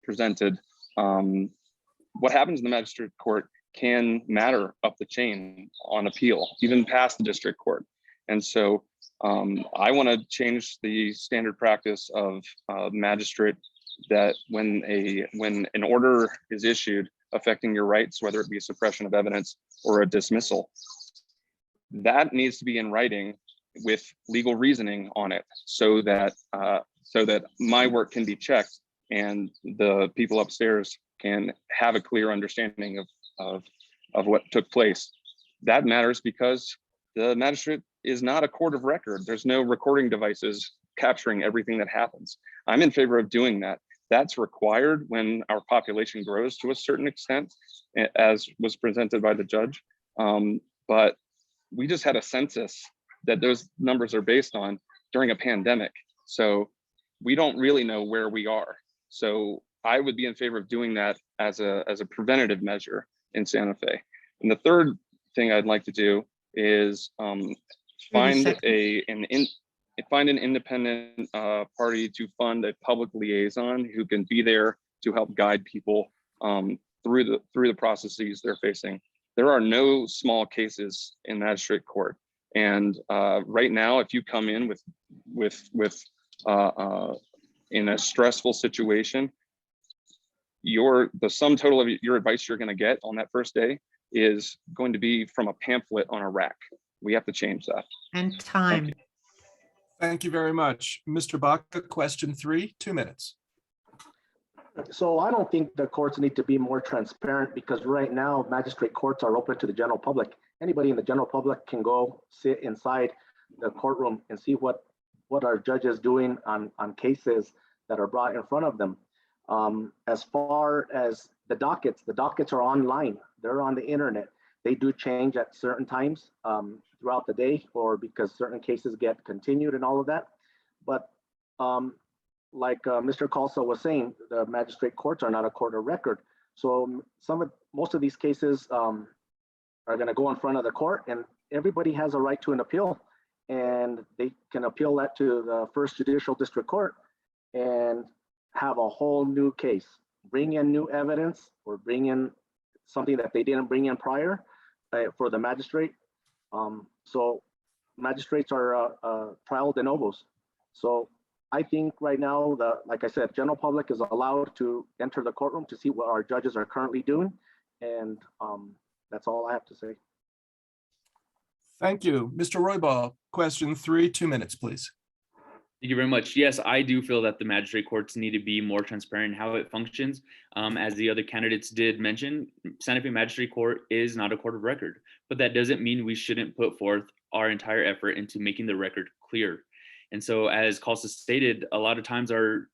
presented, what happens in the magistrate court can matter up the chain on appeal, even past the district court. And so I want to change the standard practice of magistrate, that when an order is issued affecting your rights, whether it be a suppression of evidence or a dismissal, that needs to be in writing with legal reasoning on it, so that my work can be checked and the people upstairs can have a clear understanding of what took place. That matters because the magistrate is not a court of record. There's no recording devices capturing everything that happens. I'm in favor of doing that. That's required when our population grows to a certain extent, as was presented by the judge. But we just had a census that those numbers are based on during a pandemic. So we don't really know where we are. So I would be in favor of doing that as a preventative measure in Santa Fe. And the third thing I'd like to do is find an independent party to fund a public liaison who can be there to help guide people through the processes they're facing. There are no small cases in magistrate court, and right now, if you come in in a stressful situation, the sum total of your advice you're going to get on that first day is going to be from a pamphlet on a rack. We have to change that. And time. Thank you very much. Mr. Baca, question 3, 2 minutes. So I don't think the courts need to be more transparent, because right now magistrate courts are open to the general public. Anybody in the general public can go sit inside the courtroom and see what our judges doing on cases that are brought in front of them. As far as the dockets are online. They're on the internet. They do change at certain times throughout the day, or because certain cases get continued and all of that. But like Mr. Khalsa was saying, the magistrate courts are not a court of record. So most of these cases are going to go in front of the court, and everybody has a right to an appeal, and they can appeal that to the First Judicial District Court and have a whole new case, bring in new evidence, or bring in something that they didn't bring in prior for the magistrate. So magistrates are trial de novos. So I think right now, like I said, general public is allowed to enter the courtroom to see what our judges are currently doing. And that's all I have to say. Thank you. Mr. Roybal, question 3, 2 minutes, please. Thank you very much. Yes, I do feel that the magistrate courts need to be more transparent in how it functions. As the other candidates did mention, Santa Fe Magistrate Court is not a court of record, but that doesn't mean we shouldn't put forth our entire effort into making the record clear. And so, as Khalsa stated, a lot of times our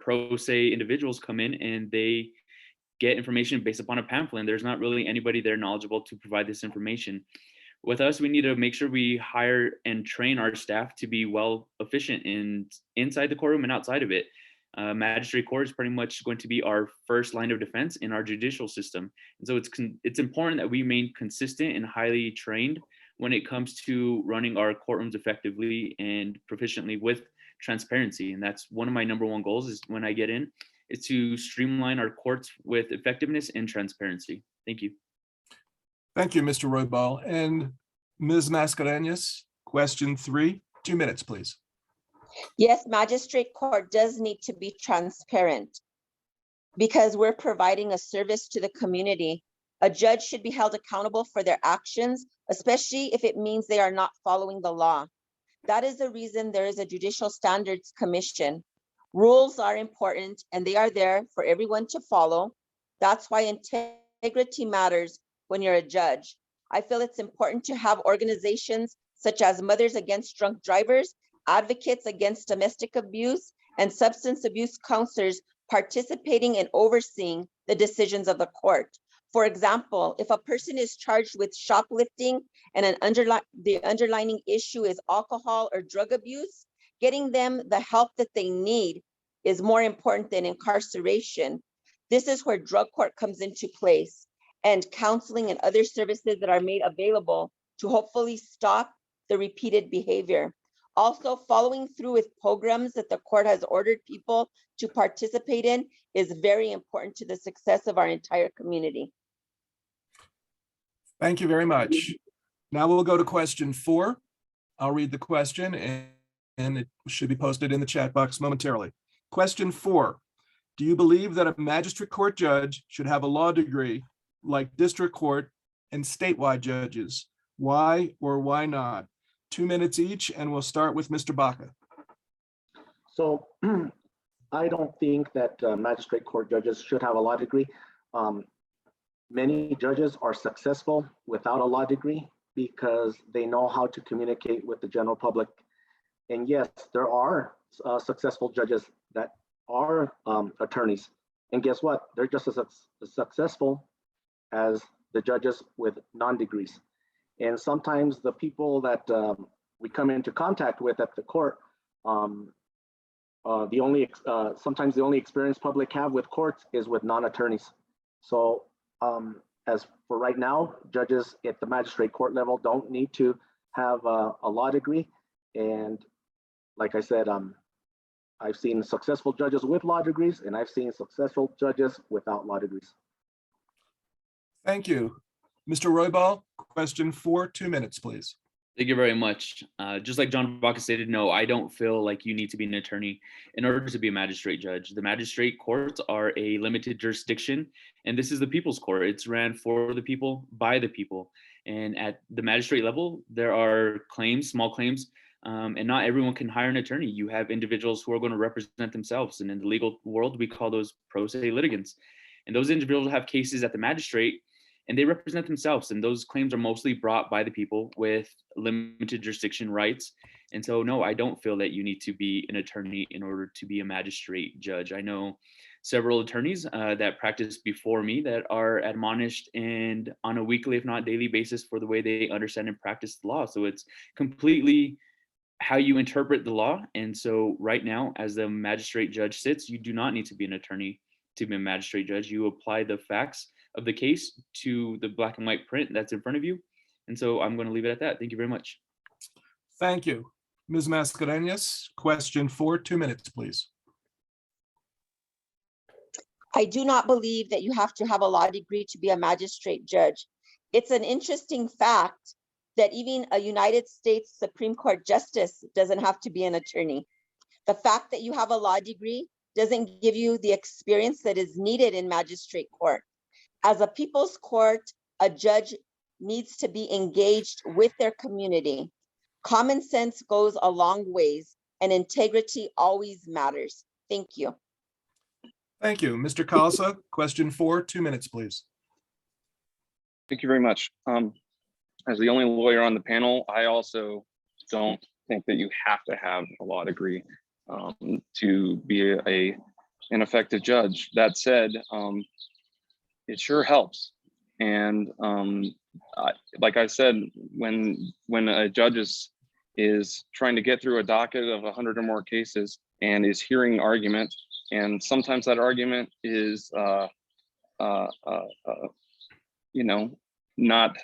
pro se individuals come in and they get information based upon a pamphlet, and there's not really anybody there knowledgeable to provide this information. With us, we need to make sure we hire and train our staff to be well efficient inside the courtroom and outside of it. Magistrate court is pretty much going to be our first line of defense in our judicial system. And so it's important that we remain consistent and highly trained when it comes to running our courtrooms effectively and proficiently with transparency. And that's one of my number one goals is when I get in, is to streamline our courts with effectiveness and transparency. Thank you. Thank you, Mr. Roybal. And Ms. Mascareñas, question 3, 2 minutes, please. Yes, magistrate court does need to be transparent because we're providing a service to the community. A judge should be held accountable for their actions, especially if it means they are not following the law. That is the reason there is a Judicial Standards Commission. Rules are important and they are there for everyone to follow. That's why integrity matters when you're a judge. I feel it's important to have organizations such as Mothers Against Drunk Drivers, Advocates Against Domestic Abuse, and substance abuse counselors participating and overseeing the decisions of the court. For example, if a person is charged with shoplifting and the underlying issue is alcohol or drug abuse, getting them the help that they need is more important than incarceration. This is where drug court comes into place, and counseling and other services that are made available to hopefully stop the repeated behavior. Also, following through with programs that the court has ordered people to participate in is very important to the success of our entire community. Thank you very much. Now we'll go to question 4. I'll read the question and it should be posted in the chat box momentarily. Question 4. Do you believe that a magistrate court judge should have a law degree like district court and statewide judges? Why or why not? 2 minutes each, and we'll start with Mr. Baca. So I don't think that magistrate court judges should have a law degree. Many judges are successful without a law degree because they know how to communicate with the general public. And yes, there are successful judges that are attorneys. And guess what? They're just as successful as the judges with non-degrees. And sometimes the people that we come into contact with at the court, sometimes the only experience public have with courts is with non-attorneys. So as for right now, judges at the magistrate court level don't need to have a law degree. And like I said, I've seen successful judges with law degrees and I've seen successful judges without law degrees. Thank you. Mr. Roybal, question 4, 2 minutes, please. Thank you very much. Just like John Baca stated, no, I don't feel like you need to be an attorney in order to be a magistrate judge. The magistrate courts are a limited jurisdiction, and this is the people's court. It's ran for the people, by the people. And at the magistrate level, there are claims, small claims, and not everyone can hire an attorney. You have individuals who are going to represent themselves. And in the legal world, we call those pro se litigants. And those individuals have cases at the magistrate, and they represent themselves. And those claims are mostly brought by the people with limited jurisdiction rights. And so, no, I don't feel that you need to be an attorney in order to be a magistrate judge. I know several attorneys that practiced before me that are admonished and on a weekly, if not daily basis for the way they understand and practice the law. So it's completely how you interpret the law. And so right now, as the magistrate judge sits, you do not need to be an attorney to be a magistrate judge. You apply the facts of the case to the black and white print that's in front of you. And so I'm going to leave it at that. Thank you very much. Thank you. Ms. Mascareñas, question 4, 2 minutes, please. I do not believe that you have to have a law degree to be a magistrate judge. It's an interesting fact that even a United States Supreme Court justice doesn't have to be an attorney. The fact that you have a law degree doesn't give you the experience that is needed in magistrate court. As a people's court, a judge needs to be engaged with their community. Common sense goes a long ways, and integrity always matters. Thank you. Thank you. Mr. Kalsa, question 4, 2 minutes, please. Thank you very much. As the only lawyer on the panel, I also don't think that you have to have a law degree to be an effective judge. That said, it sure helps. And like I said, when a judge is trying to get through a docket of 100 or more cases and is hearing argument And sometimes that argument is, you know, not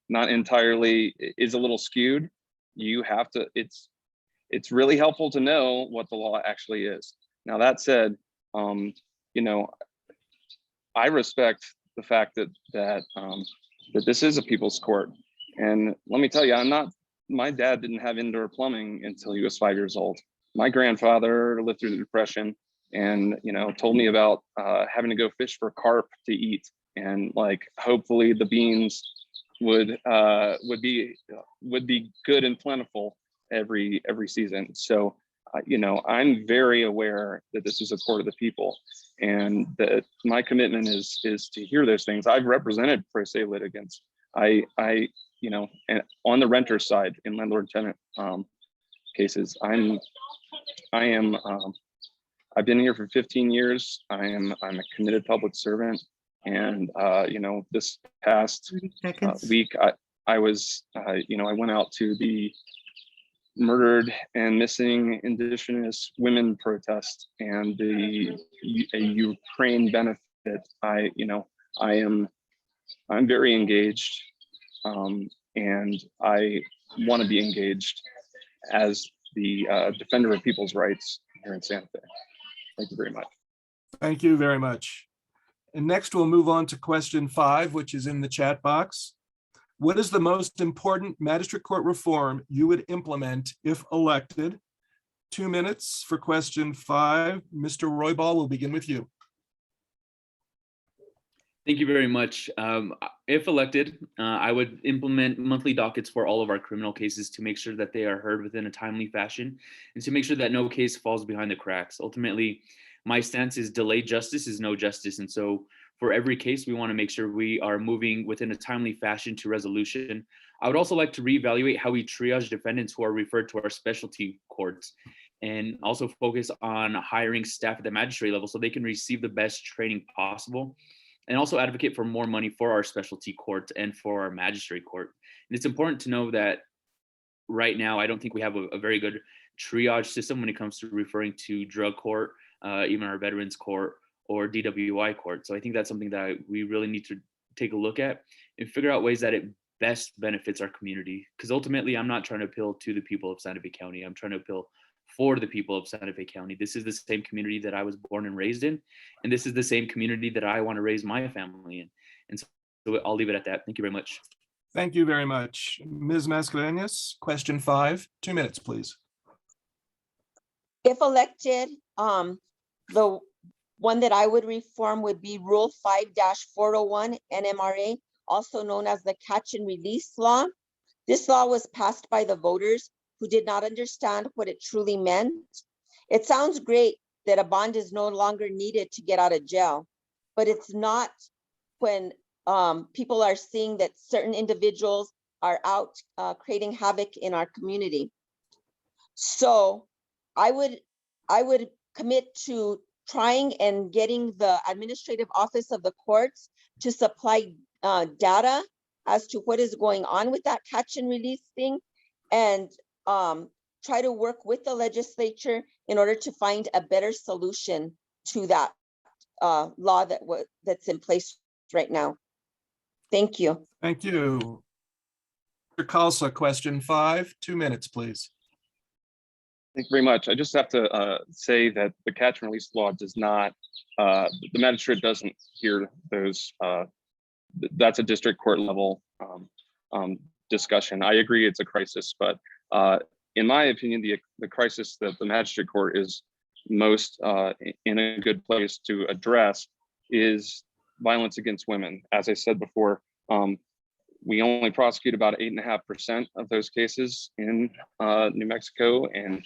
entirely, is a little skewed. You have to, it's really helpful to know what the law actually is. Now, that said, you know, I respect the fact that that this is a people's court. And let me tell you, my dad didn't have indoor plumbing until he was 5 years old. My grandfather lived through the Depression and, you know, told me about having to go fish for carp to eat. And like, hopefully the beans would be good and plentiful every season. So, you know, I'm very aware that this is a court of the people, and that my commitment is to hear those things. I've represented pro se litigants. I you know, and on the renter side in landlord-tenant cases, I've been here for 15 years. I'm a committed public servant, and you know, this past week I was you know, I went out to the murdered and missing Indigenous women protest and a Ukraine benefit. I'm very engaged, and I want to be engaged as the defender of people's rights here in Santa Fe. Thank you very much. Thank you very much. And next we'll move on to question 5, which is in the chat box. What is the most important magistrate court reform you would implement if elected? 2 minutes for question 5. Mr. Roybal, we'll begin with you. Thank you very much. If elected, I would implement monthly dockets for all of our criminal cases to make sure that they are heard within a timely fashion and to make sure that no case falls behind the cracks. Ultimately, my stance is delayed justice is no justice. And so for every case, we want to make sure we are moving within a timely fashion to resolution. I would also like to reevaluate how we triage defendants who are referred to our specialty courts, and also focus on hiring staff at the magistrate level so they can receive the best training possible, and also advocate for more money for our specialty court and for our magistrate court. And it's important to know that right now, I don't think we have a very good triage system when it comes to referring to drug court, even our veterans court or DWI court. So I think that's something that we really need to take a look at and figure out ways that it best benefits our community. Because ultimately, I'm not trying to appeal to the people of Santa Fe County. I'm trying to appeal for the people of Santa Fe County. This is the same community that I was born and raised in, and this is the same community that I want to raise my family in. And so I'll leave it at that. Thank you very much. Thank you very much. Ms. Mascareñas, question 5, 2 minutes, please. If elected, the one that I would reform would be Rule 5-401 NMRA, also known as the Catch and Release Law. This law was passed by the voters who did not understand what it truly meant. It sounds great that a bond is no longer needed to get out of jail, but it's not when people are seeing that certain individuals are out creating havoc in our community. So I would commit to trying and getting the administrative office of the courts to supply data as to what is going on with that catch and release thing, and try to work with the legislature in order to find a better solution to that law that's in place right now. Thank you. Thank you. Mr. Khalsa, question 5, 2 minutes, please. Thank you very much. I just have to say that the catch and release law does not, the magistrate doesn't hear those, that's a district court level discussion. I agree it's a crisis, but in my opinion, the crisis that the magistrate court is most in a good place to address is violence against women. As I said before, we only prosecute about 8.5% of those cases in New Mexico, and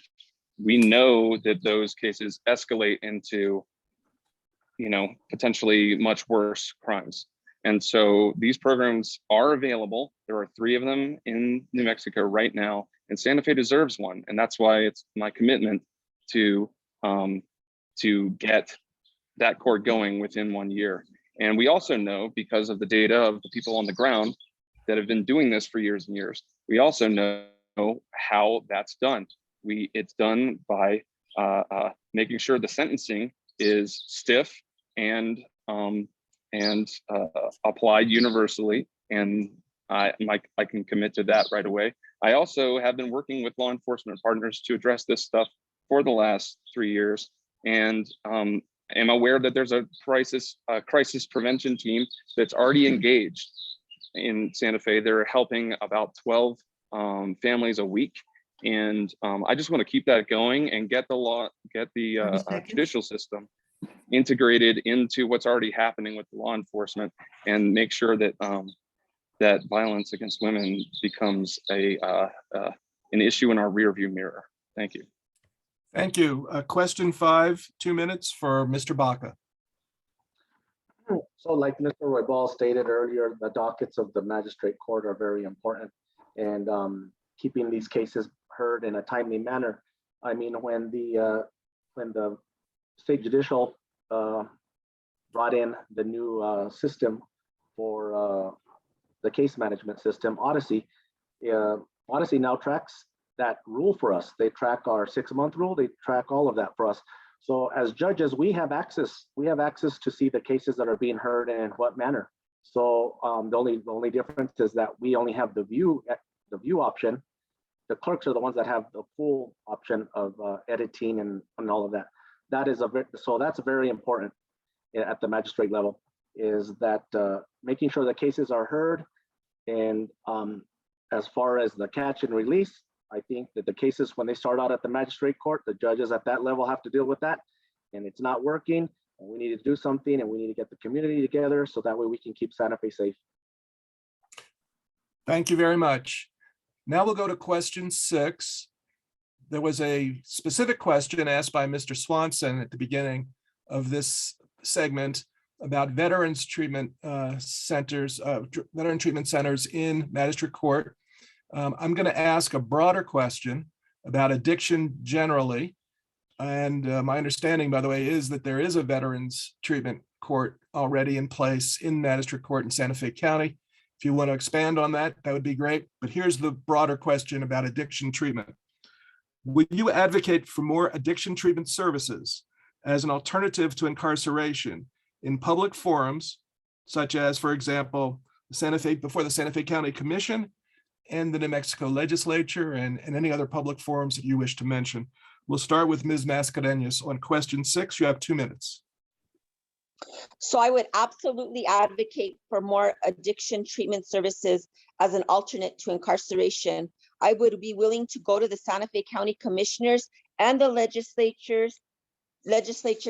we know that those cases escalate into, you know, potentially much worse crimes. And so these programs are available. There are 3 of them in New Mexico right now, and Santa Fe deserves one. And that's why it's my commitment to get that court going within 1 year. And we also know, because of the data of the people on the ground that have been doing this for years and years, we also know how that's done. It's done by making sure the sentencing is stiff and applied universally. And I can commit to that right away. I also have been working with law enforcement partners to address this stuff for the last 3 years, and am aware that there's a crisis prevention team that's already engaged in Santa Fe. They're helping about 12 families a week, and I just want to keep that going and get the judicial system integrated into what's already happening with law enforcement, and make sure that that violence against women becomes an issue in our rearview mirror. Thank you. Thank you. Question 5, 2 minutes for Mr. Baca. So like Mr. Roybal stated earlier, the dockets of the magistrate court are very important, and keeping these cases heard in a timely manner. I mean, when the state judicial brought in the new system for the case management system, Odyssey, Odyssey now tracks that rule for us. They track our 6-month rule. They track all of that for us. So as judges, we have access to see the cases that are being heard and in what manner. So the only difference is that we only have the view option. The clerks are the ones that have the full option of editing and all of that. That's very important at the magistrate level, is that making sure the cases are heard. And as far as the catch and release, I think that the cases, when they start out at the magistrate court, the judges at that level have to deal with that, and it's not working, and we need to do something, and we need to get the community together so that way we can keep Santa Fe safe. Thank you very much. Now we'll go to question 6. There was a specific question asked by Mr. Swanson at the beginning of this segment about veterans treatment centers, veteran treatment centers in magistrate court. I'm going to ask a broader question about addiction generally. And my understanding, by the way, is that there is a veterans treatment court already in place in magistrate court in Santa Fe County. If you want to expand on that, that would be great. But here's the broader question about addiction treatment. Would you advocate for more addiction treatment services as an alternative to incarceration in public forums, such as, for example, before the Santa Fe County Commission and the New Mexico legislature, and any other public forums that you wish to mention? We'll start with Ms. Mascareñas on question 6. You have 2 minutes. So I would absolutely advocate for more addiction treatment services as an alternate to incarceration. I would be willing to go to the Santa Fe County commissioners and the legislature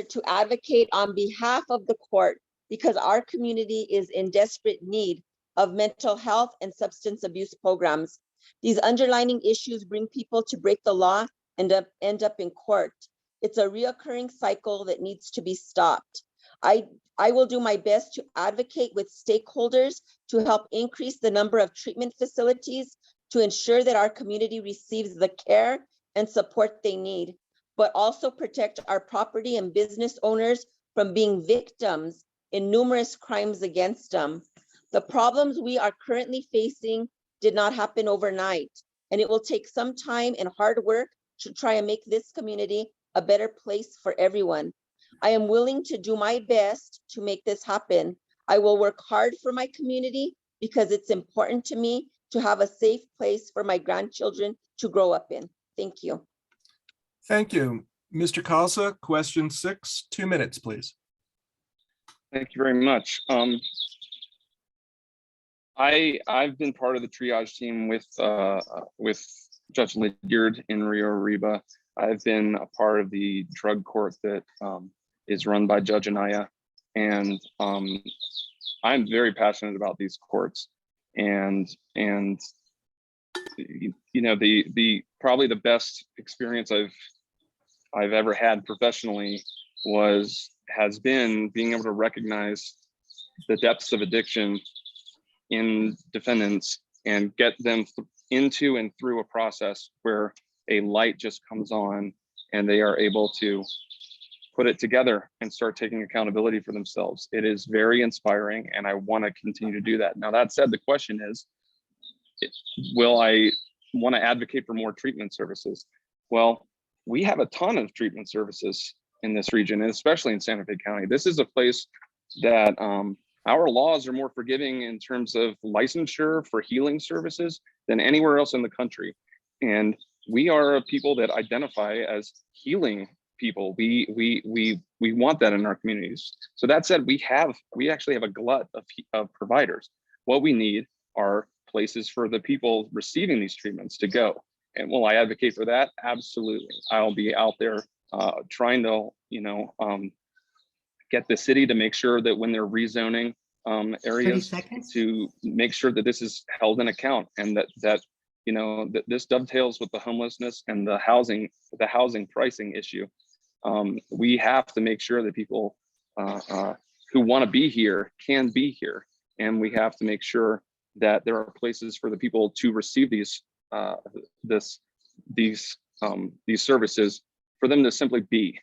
to advocate on behalf of the court, because our community is in desperate need of mental health and substance abuse programs. These underlying issues bring people to break the law and end up in court. It's a reoccurring cycle that needs to be stopped. I will do my best to advocate with stakeholders to help increase the number of treatment facilities to ensure that our community receives the care and support they need, but also protect our property and business owners from being victims in numerous crimes against them. The problems we are currently facing did not happen overnight, and it will take some time and hard work to try and make this community a better place for everyone. I am willing to do my best to make this happen. I will work hard for my community because it's important to me to have a safe place for my grandchildren to grow up in. Thank you. Thank you. Mr. Calza, question 6, 2 minutes, please. Thank you very much. I've been part of the triage team with Judge Lydiard in Rio Arriba. I've been a part of the drug court that is run by Judge Anaya, and I'm very passionate about these courts. And you know, the probably the best experience I've ever had professionally has been being able to recognize the depths of addiction in defendants and get them into and through a process where a light just comes on and they are able to put it together and start taking accountability for themselves. It is very inspiring, and I want to continue to do that. Now, that said, the question is, will I want to advocate for more treatment services? Well, we have a ton of treatment services in this region, and especially in Santa Fe County. This is a place that our laws are more forgiving in terms of licensure for healing services than anywhere else in the country. And we are a people that identify as healing people. We want that in our communities. So that said, we actually have a glut of providers. What we need are places for the people receiving these treatments to go. And will I advocate for that? Absolutely. I'll be out there trying to, get the city to make sure that when they're rezoning areas, to make sure that this is held in account, and that this dovetails with the homelessness and the housing pricing issue. We have to make sure that people who want to be here can be here, and we have to make sure that there are places for the people to receive these services, for them to simply be.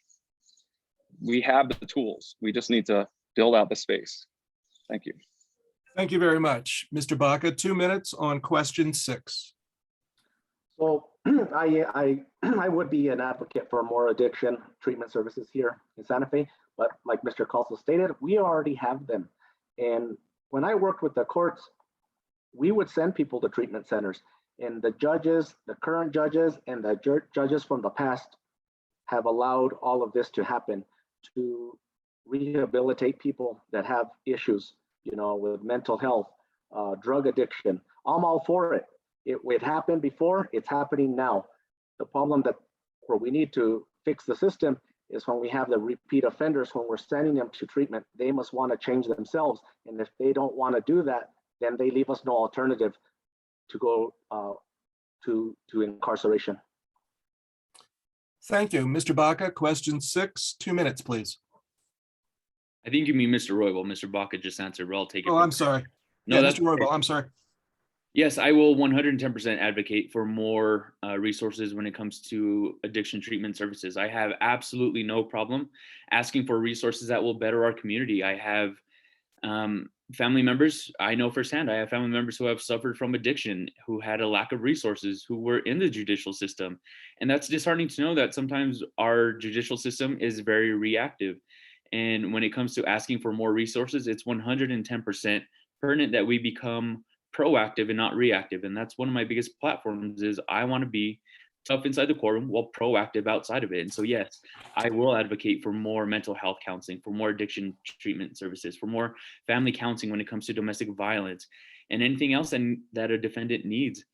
We have the tools. We just need to build out the space. Thank you. Thank you very much. Mr. Baca, 2 minutes on question 6. So I would be an advocate for more addiction treatment services here in Santa Fe, but like Mr. Calso stated, we already have them. And when I worked with the courts, we would send people to treatment centers, and the judges, the current judges and the judges from the past have allowed all of this to happen, to rehabilitate people that have issues, with mental health, drug addiction. I'm all for it. It happened before, it's happening now. The problem where we need to fix the system is when we have the repeat offenders. When we're sending them to treatment, they must want to change themselves. And if they don't want to do that, then they leave us no alternative to go to incarceration. Thank you. Mr. Baca, question 6, 2 minutes, please. I think you mean Mr. Roybal. Mr. Baca just answered, but I'll take it. Oh, I'm sorry. No, yeah, that's Mr. Roybal, okay. I'm sorry. Yes, I will 110% advocate for more resources when it comes to addiction treatment services. I have absolutely no problem asking for resources that will better our community. I have family members, I know firsthand, I have family members who have suffered from addiction, who had a lack of resources, who were in the judicial system. And that's disheartening to know that sometimes our judicial system is very reactive. And when it comes to asking for more resources, it's 110% pertinent that we become proactive and not reactive. And that's one of my biggest platforms, is I want to be tough inside the courtroom while proactive outside of it. And so, yes, I will advocate for more mental health counseling, for more addiction treatment services, for more family counseling when it comes to domestic violence, and anything else that a defendant needs.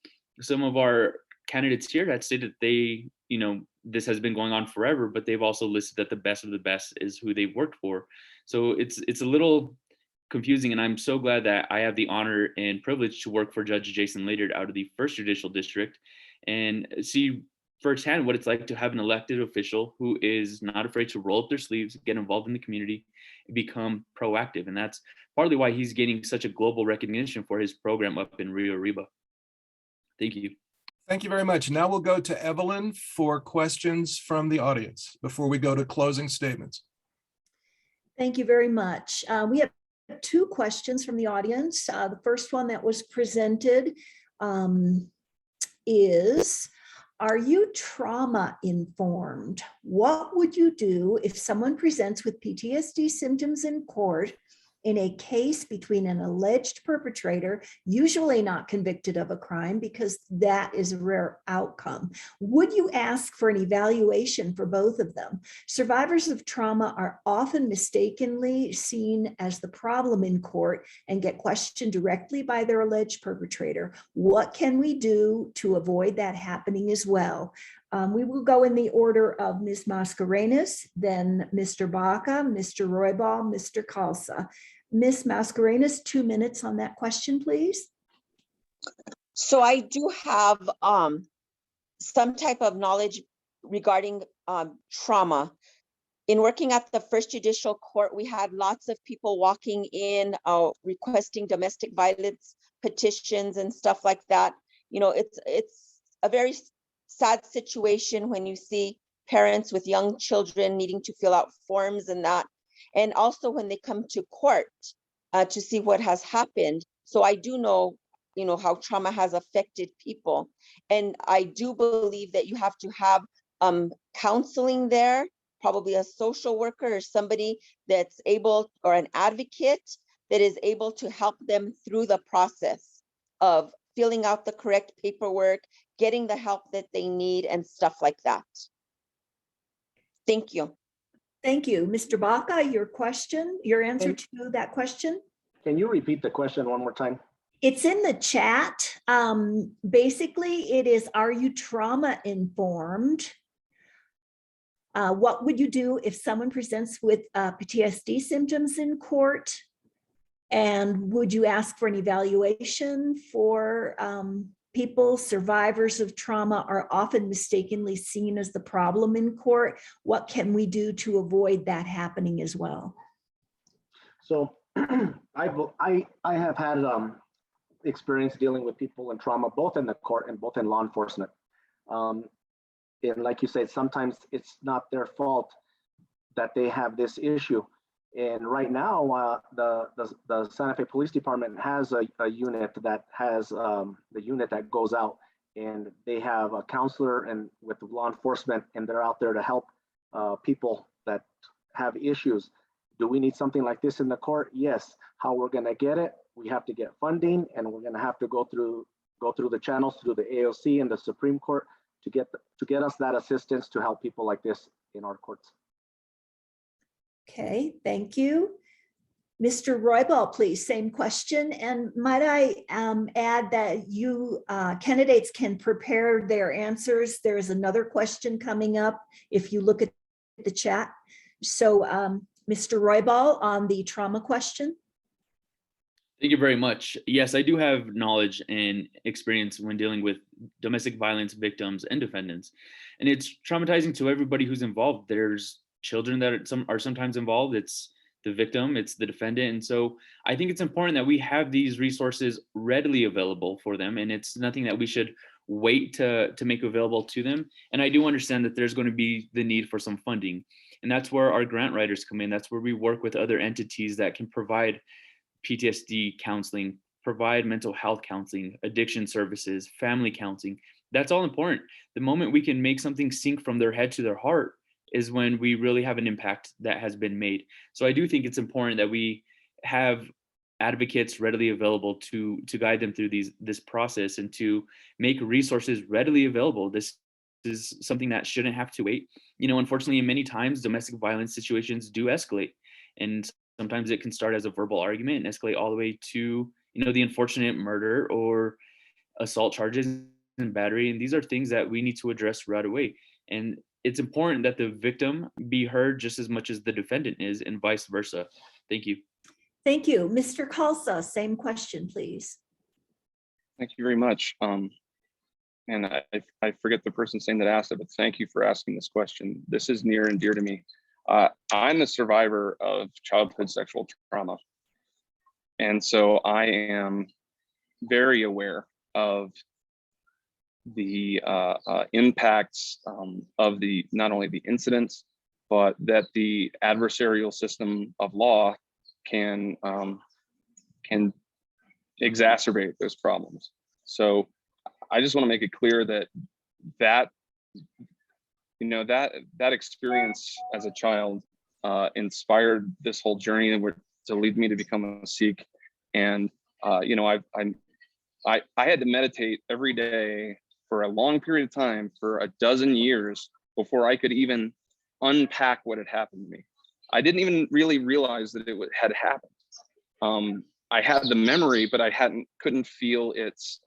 Some of our candidates here that say that they, this has been going on forever, but they've also listed that the best of the best is who they've worked for. So it's a little confusing, and I'm so glad that I have the honor and privilege to work for Judge Jason Ladard out of the 1st Judicial District and see firsthand what it's like to have an elected official who is not afraid to roll up their sleeves, get involved in the community, and become proactive. And that's partly why he's gaining such a global recognition for his program up in Rio Arriba. Thank you. Thank you very much. Now we'll go to Evelyn for questions from the audience before we go to closing statements. Thank you very much. We have 2 questions from the audience. The first one that was presented is, are you trauma informed? What would you do if someone presents with PTSD symptoms in court in a case between an alleged perpetrator, usually not convicted of a crime because that is a rare outcome? Would you ask for an evaluation for both of them? Survivors of trauma are often mistakenly seen as the problem in court and get questioned directly by their alleged perpetrator. What can we do to avoid that happening as well? We will go in the order of Ms. Mascarenas, then Mr. Baca, Mr. Roybal, Mr. Calsa. Ms. Mascarenas, 2 minutes on that question, please. So I do have some type of knowledge regarding trauma. In working at the 1st Judicial Court, we had lots of people walking in requesting domestic violence petitions and stuff like that. It's a very sad situation when you see parents with young children needing to fill out forms and that, and also when they come to court to see what has happened. So I do know, how trauma has affected people, and I do believe that you have to have counseling there, probably a social worker or somebody that's able, or an advocate that is able to help them through the process of filling out the correct paperwork, getting the help that they need and stuff like that. Thank you. Thank you. Mr. Baca, your answer to that question? Can you repeat the question one more time? It's in the chat. Basically, it is, are you trauma informed? What would you do if someone presents with PTSD symptoms in court? And would you ask for an evaluation for people? Survivors of trauma are often mistakenly seen as the problem in court. What can we do to avoid that happening as well? So I have had experience dealing with people in trauma, both in the court and both in law enforcement. And like you said, sometimes it's not their fault that they have this issue. And right now, the Santa Fe Police Department has a unit that has the unit that goes out, and they have a counselor and with law enforcement, and they're out there to help people that have issues. Do we need something like this in the court? Yes. How we're going to get it? We have to get funding, and we're going to have to go through the channels, through the AOC and the Supreme Court to get us that assistance to help people like this in our courts. Okay, thank you. Mr. Roybal, please, same question. And might I add that you candidates can prepare their answers. There's another question coming up if you look at the chat. So Mr. Roybal, on the trauma question. Thank you very much. Yes, I do have knowledge and experience when dealing with domestic violence victims and defendants. And it's traumatizing to everybody who's involved. There's children that are sometimes involved. It's the victim, it's the defendant. And so I think it's important that we have these resources readily available for them. And it's nothing that we should wait to make available to them. And I do understand that there's going to be the need for some funding. And that's where our grant writers come in. That's where we work with other entities that can provide PTSD counseling, provide mental health counseling, addiction services, family counseling. That's all important. The moment we can make something sink from their head to their heart is when we really have an impact that has been made. So I do think it's important that we have advocates readily available to guide them through this process and to make resources readily available. This is something that shouldn't have to wait. You know, unfortunately, many times domestic violence situations do escalate, and sometimes it can start as a verbal argument and escalate all the way to, you know, the unfortunate murder or assault charges and battery. And these are things that we need to address right away. And it's important that the victim be heard just as much as the defendant is, and vice versa. Thank you. Thank you. Mr. Kalsa, same question, please. Thank you very much. And I forget the person's name that asked it, but thank you for asking this question. This is near and dear to me. I'm a survivor of childhood sexual trauma. And so I am very aware of the impacts of not only the incidents, but that the adversarial system of law can exacerbate those problems. So I just want to make it clear that experience as a child inspired this whole journey to lead me to become a Sikh. And I had to meditate every day for a long period of time for a dozen years before I could even unpack what had happened to me. I didn't even really realize that it had happened. I had the memory, but I couldn't feel its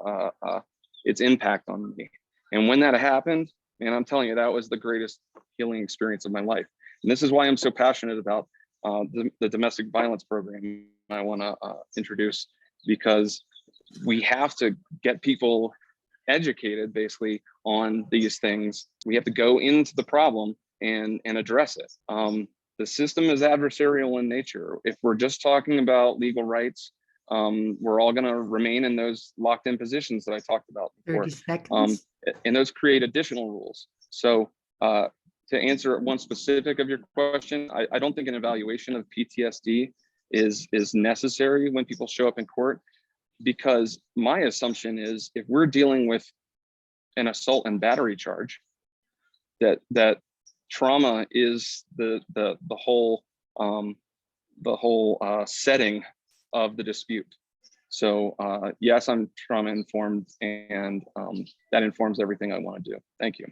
impact on me. And when that happened, and I'm telling you, that was the greatest healing experience of my life. And this is why I'm so passionate about the domestic violence program I want to introduce, because we have to get people educated basically on these things. We have to go into the problem and address it. The system is adversarial in nature. If we're just talking about legal rights, we're all going to remain in those locked in positions that I talked about before. 30 seconds. And those create additional rules. So to answer one specific of your question, I don't think an evaluation of PTSD is necessary when people show up in court, because my assumption is if we're dealing with an assault and battery charge, that trauma is the whole setting of the dispute. So yes, I'm trauma informed, and that informs everything I want to do. Thank you.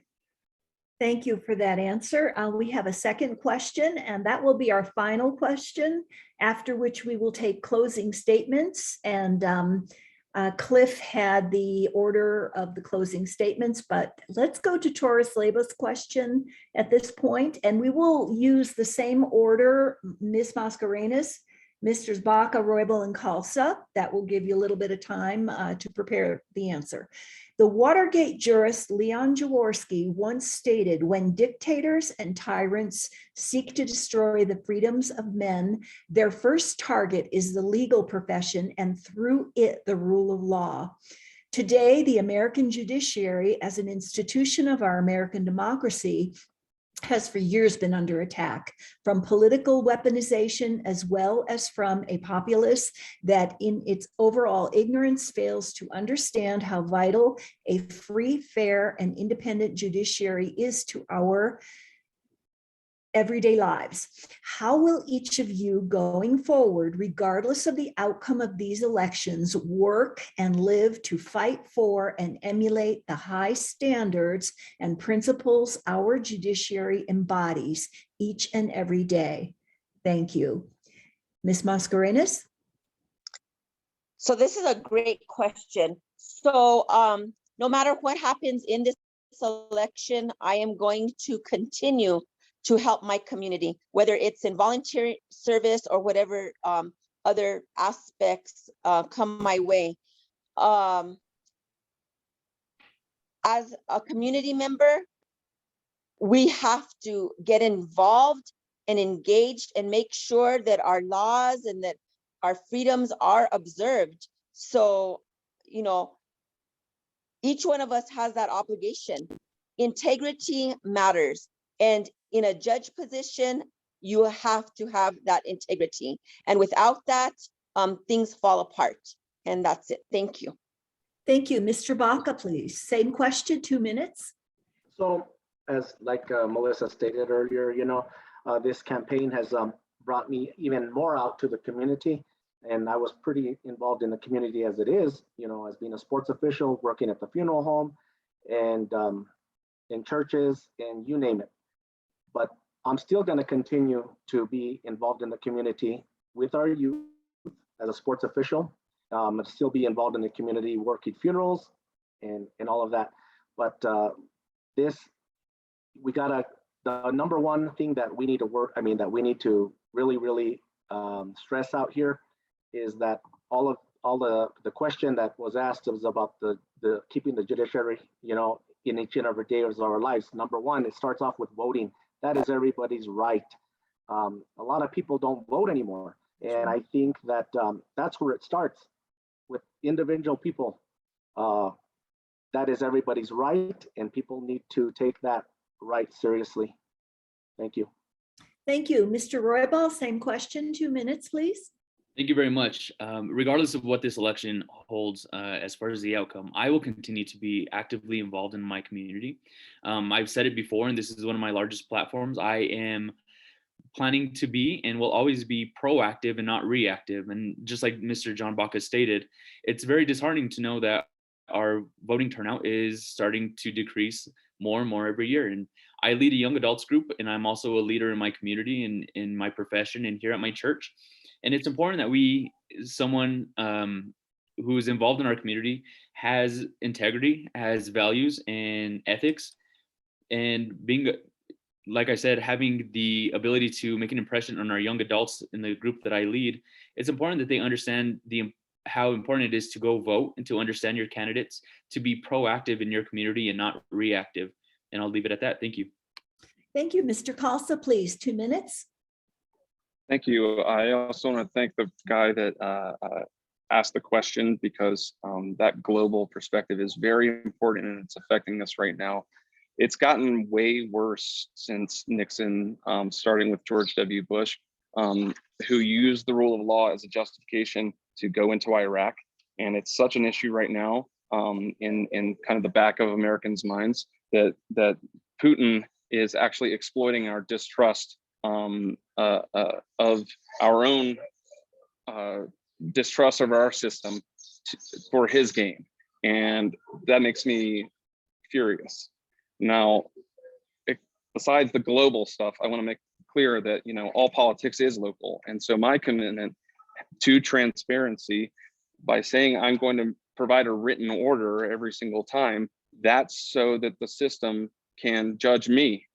Thank you for that answer. We have a second question, and that will be our final question, after which we will take closing statements. And Cliff had the order of the closing statements, but let's go to Taurus Labus' question at this point, and we will use the same order, Ms. Mascarenas, Mr. Baca, Roybal, and Khalsa. That will give you a little bit of time to prepare the answer. The Watergate jurist Leon Jaworski once stated, when dictators and tyrants seek to destroy the freedoms of men, their first target is the legal profession, and through it, the rule of law. Today, the American judiciary, as an institution of our American democracy, has for years been under attack from political weaponization, as well as from a populace that in its overall ignorance fails to understand how vital a free, fair, and independent judiciary is to our everyday lives. How will each of you going forward, regardless of the outcome of these elections, work and live to fight for and emulate the high standards and principles our judiciary embodies each and every day? Thank you. Ms. Mascarenas? So this is a great question. So no matter what happens in this election, I am going to continue to help my community, whether it's in volunteer service or whatever other aspects come my way. As a community member, we have to get involved and engaged and make sure that our laws and that our freedoms are observed. So, you know, each one of us has that obligation. Integrity matters. And in a judge position, you have to have that integrity. And without that, things fall apart. And that's it. Thank you. Thank you. Mr. Baca, please. Same question, 2 minutes. So as like Melissa stated earlier, you know, this campaign has brought me even more out to the community. And I was pretty involved in the community as it is, you know, as being a sports official, working at the funeral home and in churches and you name it. But I'm still going to continue to be involved in the community with our youth as a sports official. I'll still be involved in the community, working funerals and all of that. But the number one thing that we need to that we need to really stress out here is that all the question that was asked was about the keeping the judiciary, you know, in each and every day of our lives. Number one, it starts off with voting. That is everybody's right. A lot of people don't vote anymore. And I think that that's where it starts, with individual people. That is everybody's right, and people need to take that right seriously. Thank you. Thank you. Mr. Roybal, same question, 2 minutes, please. Thank you very much. Regardless of what this election holds as far as the outcome, I will continue to be actively involved in my community. I've said it before, and this is one of my largest platforms. I am planning to be and will always be proactive and not reactive. And just like Mr. John Baca stated, it's very disheartening to know that our voting turnout is starting to decrease more and more every year. And I lead a young adults group, and I'm also a leader in my community and in my profession and here at my church. And it's important that someone who is involved in our community has integrity, has values and ethics, and being, like I said, having the ability to make an impression on our young adults in the group that I lead. It's important that they understand how important it is to go vote and to understand your candidates, to be proactive in your community and not reactive. And I'll leave it at that. Thank you. Thank you. Mr. Khalsa, please, 2 minutes. Thank you. I also want to thank the guy that asked the question, because that global perspective is very important, and it's affecting us right now. It's gotten way worse since Nixon, starting with George W. Bush, who used the rule of law as a justification to go into Iraq. And it's such an issue right now in kind of the back of Americans' minds that Putin is actually exploiting our distrust of our own distrust of our system for his gain. And that makes me furious. Now, besides the global stuff, I want to make clear that, you know, all politics is local. And so my commitment to transparency by saying I'm going to provide a written order every single time, that's so that the system can judge me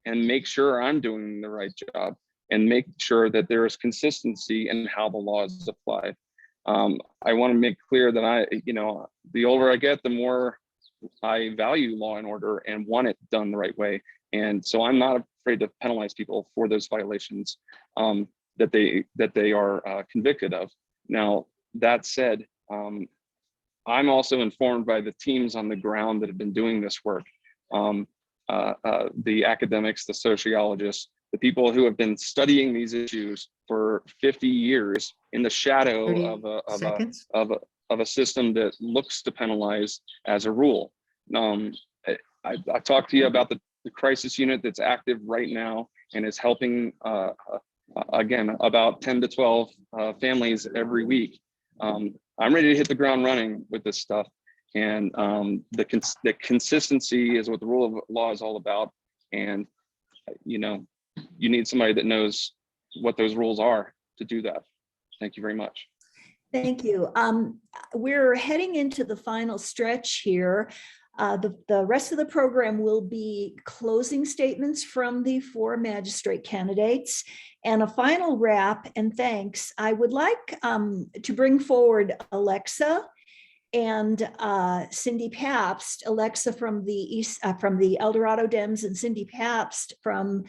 and make sure I'm doing the right job and make sure that there is consistency in how the law is applied. I want to make clear that the older I get, the more I value law and order and want it done the right way. And so I'm not afraid to penalize people for those violations that they are convicted of. Now, that said, I'm also informed by the teams on the ground that have been doing this work. The academics, the sociologists, the people who have been studying these issues for 50 years in the shadow 30 of a system that looks to penalize as a rule. I talked to you about the crisis unit that's active right now and is helping, again, about 10 to 12 families every week. I'm ready to hit the ground running with this stuff. And the consistency is what the rule of law is all about. And, you know, you need somebody that knows what those rules are to do that. Thank you very much. Thank you. We're heading into the final stretch here. The rest of the program will be closing statements from the 4 magistrate candidates and a final wrap and thanks. I would like to bring forward Alexa and Cindy Pabst, Alexa from the El Dorado Dems and Cindy Pabst from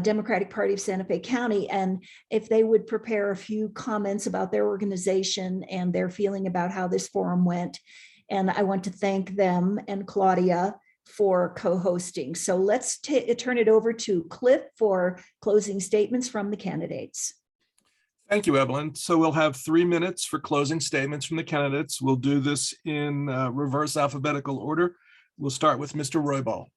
Democratic Party of Santa Fe County, and if they would prepare a few comments about their organization and their feeling about how this forum went. And I want to thank them and Claudia for co-hosting. So let's turn it over to Cliff for closing statements from the candidates. Thank you, Evelyn. So we'll have 3 minutes for closing statements from the candidates. We'll do this in reverse alphabetical order. We'll start with Mr. Roybal.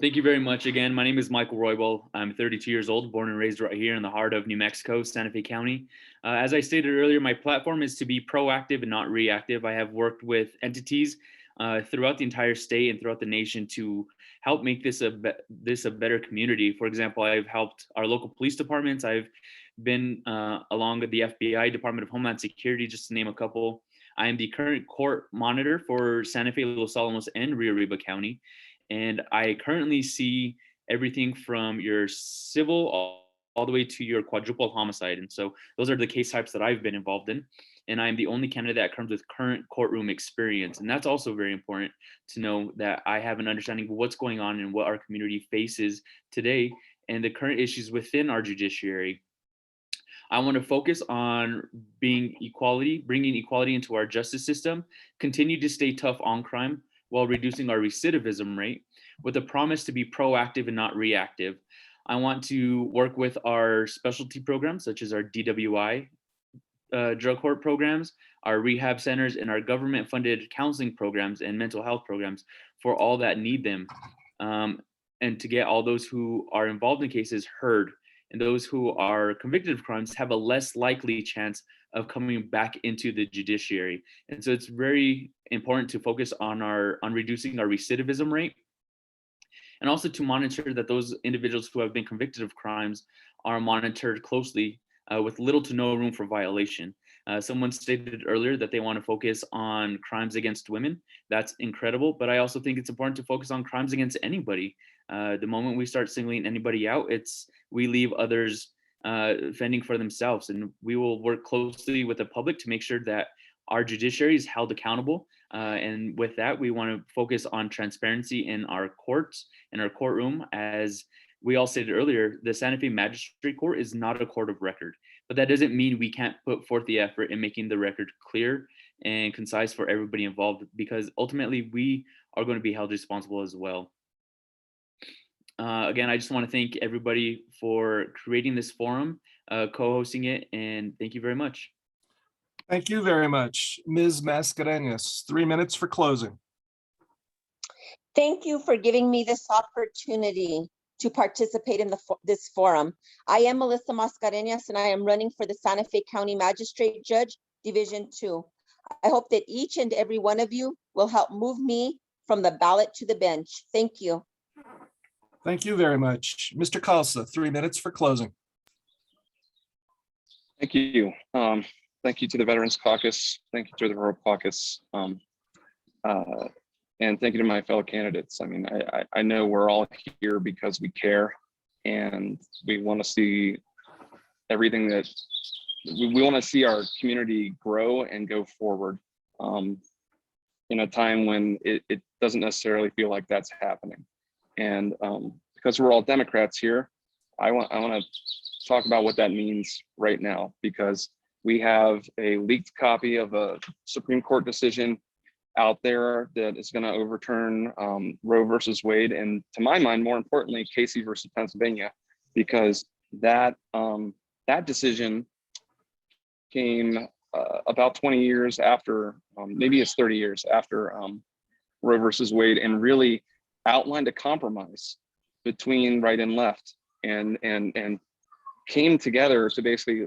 Thank you very much. Again, my name is Michael Roybal. I'm 32 years old, born and raised right here in the heart of New Mexico, Santa Fe County. As I stated earlier, my platform is to be proactive and not reactive. I have worked with entities throughout the entire state and throughout the nation to help make this a better community. For example, I've helped our local police departments. I've been along with the FBI, Department of Homeland Security, just to name a couple. I am the current court monitor for Santa Fe, Los Alamos, and Rio Arriba County. And I currently see everything from your civil all the way to your quadruple homicide. And so those are the case types that I've been involved in. And I'm the only candidate that comes with current courtroom experience. And that's also very important to know that I have an understanding of what's going on and what our community faces today and the current issues within our judiciary. I want to focus on bringing equality into our justice system, continue to stay tough on crime, while reducing our recidivism rate with a promise to be proactive and not reactive. I want to work with our specialty programs, such as our DWI drug court programs, our rehab centers, and our government-funded counseling programs and mental health programs for all that need them, and to get all those who are involved in cases heard, and those who are convicted of crimes have a less likely chance of coming back into the judiciary. And so it's very important to focus on reducing our recidivism rate, and also to monitor that those individuals who have been convicted of crimes are monitored closely with little to no room for violation. Someone stated earlier that they want to focus on crimes against women. That's incredible, but I also think it's important to focus on crimes against anybody. The moment we start singling anybody out, we leave others fending for themselves, and we will work closely with the public to make sure that our judiciary is held accountable. And with that, we want to focus on transparency in our courts, in our courtroom. As we all stated earlier, the Santa Fe Magistrate Court is not a court of record, but that doesn't mean we can't put forth the effort in making the record clear and concise for everybody involved, because ultimately we are going to be held responsible as well. Again, I just want to thank everybody for creating this forum, co-hosting it, and thank you very much. Thank you very much. Ms. Mascareñas, 3 minutes for closing. Thank you for giving me this opportunity to participate in this forum. I am Melissa Mascareñas, and I am running for the Santa Fe County Magistrate Judge, Division 2. I hope that each and every one of you will help move me from the ballot to the bench. Thank you. Thank you very much. Mr. Kalsa, 3 minutes for closing. Thank you. Thank you to the Veterans Caucus. Thank you to the Rural Caucus. And thank you to my fellow candidates. I mean, I know we're all here because we care, and we want to see everything that we want to see our community grow and go forward in a time when it doesn't necessarily feel like that's happening. And because we're all Democrats here, I want to talk about what that means right now, because we have a leaked copy of a Supreme Court decision out there that is going to overturn Roe versus Wade, and to my mind, more importantly, Casey versus Pennsylvania, because that decision came about 20 years after, maybe it's 30 years after Roe versus Wade, and really outlined a compromise between right and left, and came together to basically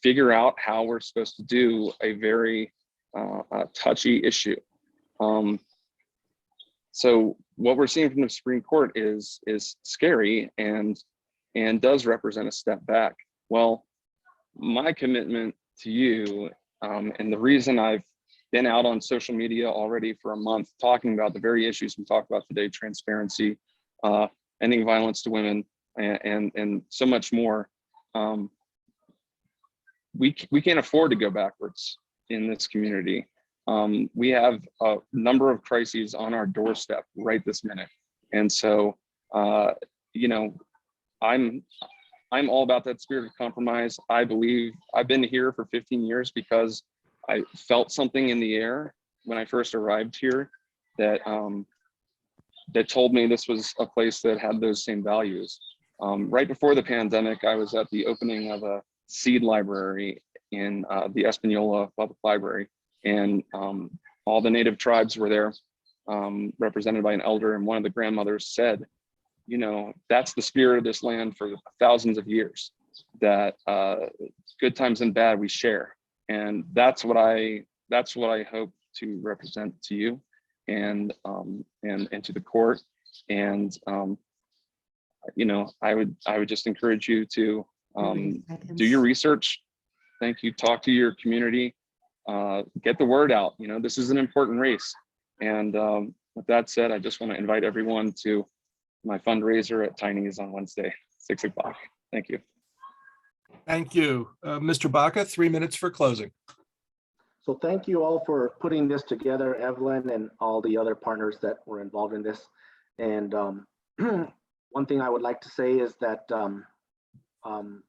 figure out how we're supposed to do a very touchy issue. So what we're seeing from the Supreme Court is scary and does represent a step back. Well, my commitment to you, and the reason I've been out on social media already for a month talking about the very issues we talked about today, transparency, ending violence to women, and so much more. We can't afford to go backwards in this community. We have a number of crises on our doorstep right this minute. And so, you know, I'm all about that spirit of compromise. I believe I've been here for 15 years because I felt something in the air when I first arrived here that that told me this was a place that had those same values. Right before the pandemic, I was at the opening of a seed library in the Espanola Public Library, and all the native tribes were there, represented by an elder, and one of the grandmothers said, you know, that's the spirit of this land for thousands of years, that good times and bad we share. And that's what I hope to represent to you and to the court. And you know, I would just encourage you to do your research. Thank you. Talk to your community. Get the word out. You know, this is an important race. And with that said, I just want to invite everyone to my fundraiser at Tiny's on Wednesday, 6 o'clock. Thank you. Thank you. Mr. Baca, 3 minutes for closing. So thank you all for putting this together, Evelyn and all the other partners that were involved in this. And one thing I would like to say is that I'm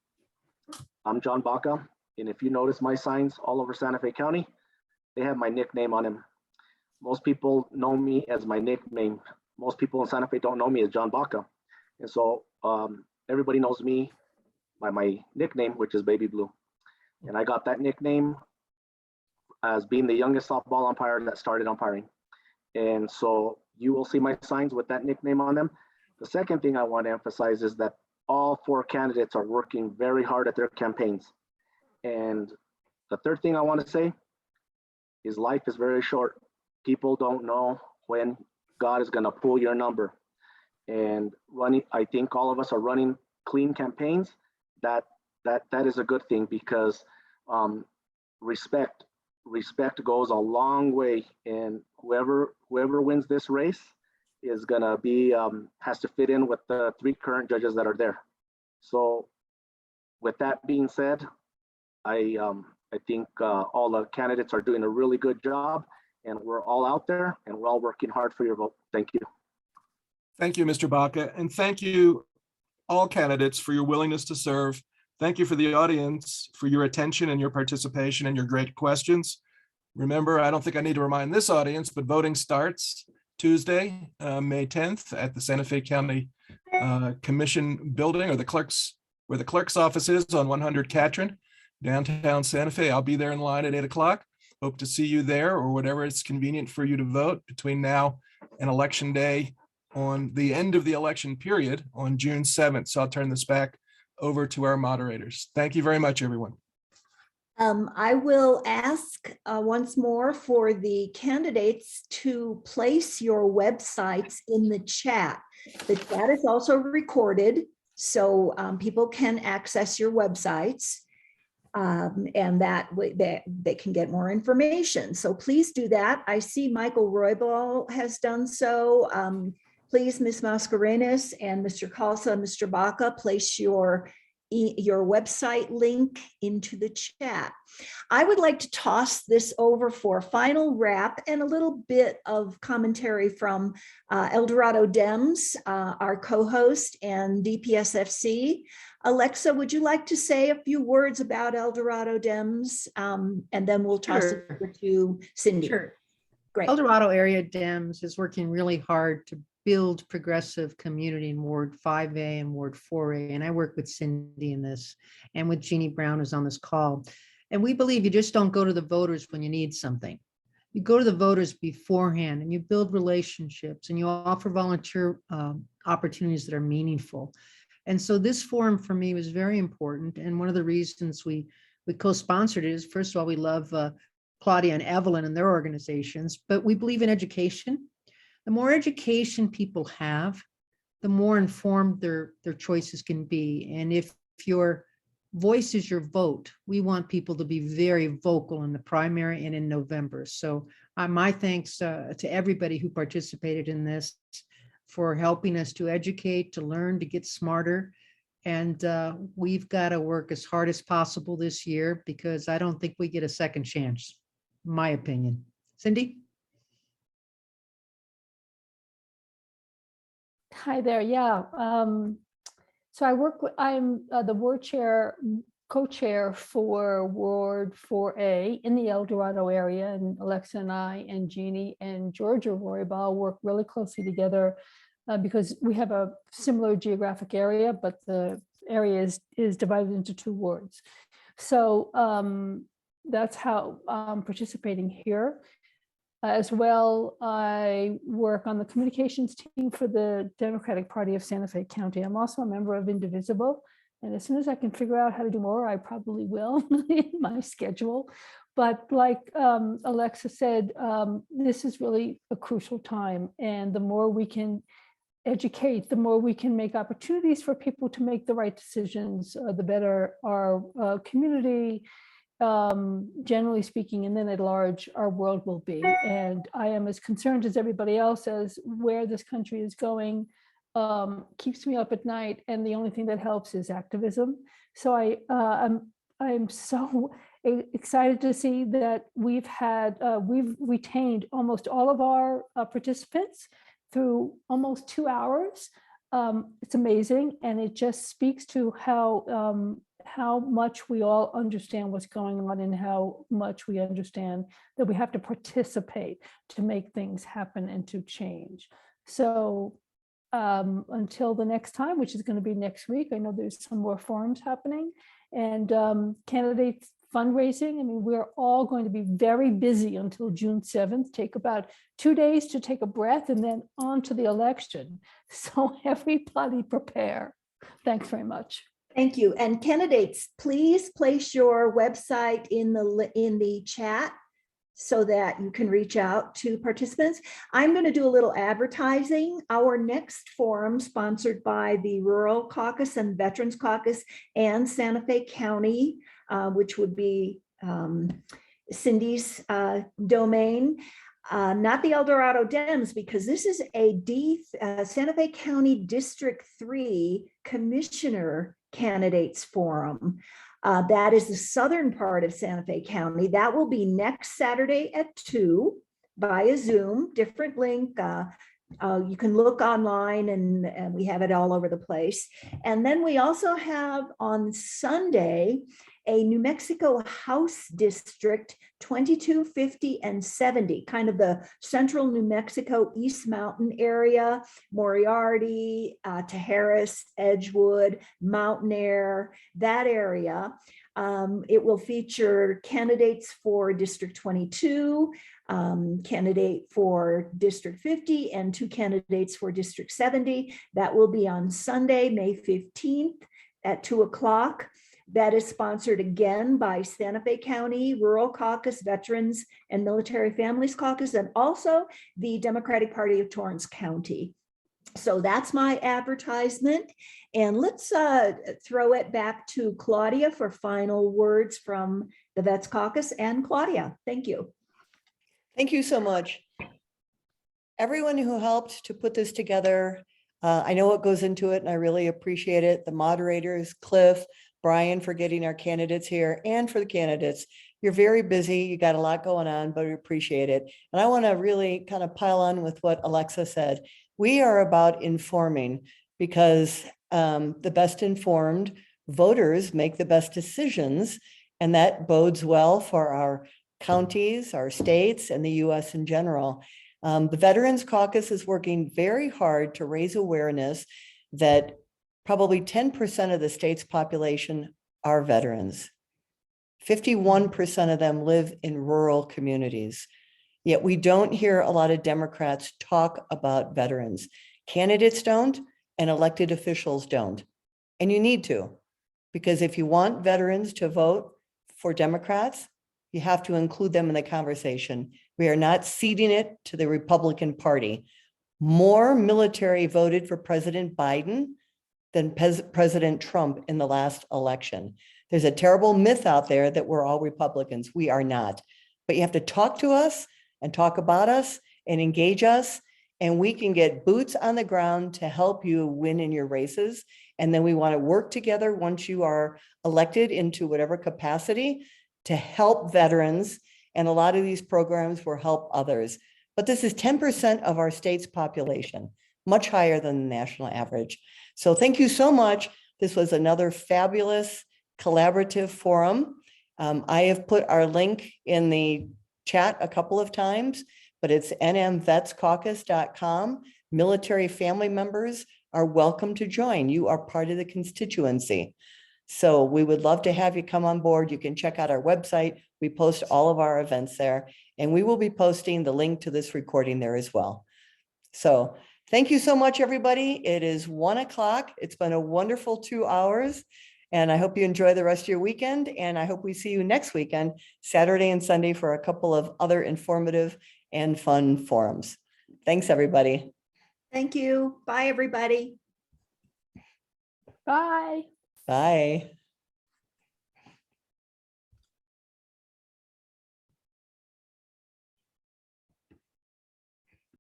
John Baca. And if you notice my signs all over Santa Fe County, they have my nickname on them. Most people know me as my nickname. Most people in Santa Fe don't know me as John Baca. And so everybody knows me by my nickname, which is Baby Blue. And I got that nickname as being the youngest softball umpire that started umpiring. And so you will see my signs with that nickname on them. The second thing I want to emphasize is that all 4 candidates are working very hard at their campaigns. And the third thing I want to say is life is very short. People don't know when God is going to pull your number. And I think all of us are running clean campaigns. That is a good thing, because respect goes a long way, and whoever wins this race is gonna be has to fit in with the 3 current judges that are there. So with that being said, I think all the candidates are doing a really good job, and we're all out there and we're all working hard for your vote. Thank you. Thank you, Mr. Baca, and thank you all candidates for your willingness to serve. Thank you for the audience for your attention and your participation and your great questions. Remember, I don't think I need to remind this audience, but voting starts Tuesday, May 10th at the Santa Fe County Commission building, or where the clerk's office is on 100 Catron, downtown Santa Fe. I'll be there in line at 8 o'clock. Hope to see you there, or whatever it's convenient for you to vote between now and Election Day on the end of the election period on June 7th. So I'll turn this back over to our moderators. Thank you very much, everyone. I will ask once more for the candidates to place your websites in the chat. The chat is also recorded, so people can access your websites. And that way they can get more information. So please do that. I see Michael Roybal has done so. Please, Ms. Mascarenas and Mr. Kalsa and Mr. Baca, place your website link into the chat. I would like to toss this over for a final wrap and a little bit of commentary from El Dorado Dems, our co-host, and DPSFC. Alexa, would you like to say a few words about El Dorado Dems? And then we'll toss it over to Cindy. Sure. Great. El Dorado Area Dems is working really hard to build progressive community in Ward 5A and Ward 4A. And I work with Cindy in this and with Jeannie Brown, who's on this call. And we believe you just don't go to the voters when you need something. You go to the voters beforehand and you build relationships and you offer volunteer opportunities that are meaningful. And so this forum for me was very important. And one of the reasons we co-sponsored it is, first of all, we love Claudia and Evelyn and their organizations, but we believe in education. The more education people have, the more informed their choices can be. And if your voice is your vote, we want people to be very vocal in the primary and in November. So my thanks to everybody who participated in this for helping us to educate, to learn, to get smarter. And we've got to work as hard as possible this year because I don't think we get a second chance, in my opinion. Cindy? Hi there. Yeah. So I'm the ward chair, co-chair for Ward 4A in the El Dorado area, and Alexa and I and Jeannie and Georgia Roybal work really closely together because we have a similar geographic area, but the area is divided into 2 wards. So that's how I'm participating here. As well, I work on the communications team for the Democratic Party of Santa Fe County. I'm also a member of Indivisible, and as soon as I can figure out how to do more, I probably will in my schedule. But like Alexa said, this is really a crucial time, and the more we can educate, the more we can make opportunities for people to make the right decisions, the better our community, generally speaking, and then at large, our world will be. And I am as concerned as everybody else as where this country is going. Keeps me up at night, and the only thing that helps is activism. So I'm so excited to see that we've retained almost all of our participants through almost 2 hours. It's amazing, and it just speaks to how much we all understand what's going on and how much we understand that we have to participate to make things happen and to change. So until the next time, which is going to be next week, I know there's some more forums happening, and candidates fundraising. I mean, we're all going to be very busy until June 7th, take about 2 days to take a breath and then on to the election. So everybody prepare. Thanks very much. Thank you. And candidates, please place your website in the chat so that you can reach out to participants. I'm going to do a little advertising. Our next forum, sponsored by the Rural Caucus and Veterans Caucus and Santa Fe County, which would be Cindy's domain, not the El Dorado Dems, because this is a Santa Fe County District 3 Commissioner Candidates Forum. That is the southern part of Santa Fe County. That will be next Saturday at 2 via Zoom, different link. You can look online and we have it all over the place. And then we also have on Sunday a New Mexico House District 22, 50, and 70, kind of the central New Mexico East Mountain area, Moriarty, Tejares, Edgewood, Mountain Air, that area. It will feature candidates for District 22, candidate for District 50, and 2 candidates for District 70. That will be on Sunday, May 15th at 2 o'clock. That is sponsored again by Santa Fe County Rural Caucus, Veterans and Military Families Caucus, and also the Democratic Party of Torrance County. So that's my advertisement. And let's throw it back to Claudia for final words from the Vets Caucus. And Claudia, thank you. Thank you so much. Everyone who helped to put this together, I know what goes into it and I really appreciate it. The moderators, Cliff, Brian, for getting our candidates here, and for the candidates. You're very busy. You got a lot going on, but we appreciate it. And I want to really kind of pile on with what Alexa said. We are about informing, because the best informed voters make the best decisions, and that bodes well for our counties, our states, and the US in general. The Veterans Caucus is working very hard to raise awareness that probably 10% of the state's population are veterans. 51% of them live in rural communities. Yet we don't hear a lot of Democrats talk about veterans. Candidates don't, and elected officials don't. And you need to, because if you want veterans to vote for Democrats, you have to include them in the conversation. We are not ceding it to the Republican Party. More military voted for President Biden than President Trump in the last election. There's a terrible myth out there that we're all Republicans. We are not. But you have to talk to us and talk about us and engage us, and we can get boots on the ground to help you win in your races. And then we want to work together once you are elected into whatever capacity to help veterans. And a lot of these programs will help others. But this is 10% of our state's population, much higher than the national average. So thank you so much. This was another fabulous collaborative forum. I have put our link in the chat a couple of times, but it's nmvetscaucus.com. Military family members are welcome to join. You are part of the constituency. So we would love to have you come on board. You can check out our website. We post all of our events there, and we will be posting the link to this recording there as well. So thank you so much, everybody. It is 1 o'clock. It's been a wonderful 2 hours, and I hope you enjoy the rest of your weekend. And I hope we see you next weekend, Saturday and Sunday, for a couple of other informative and fun forums. Thanks, everybody. Thank you. Bye, everybody. Bye. Bye.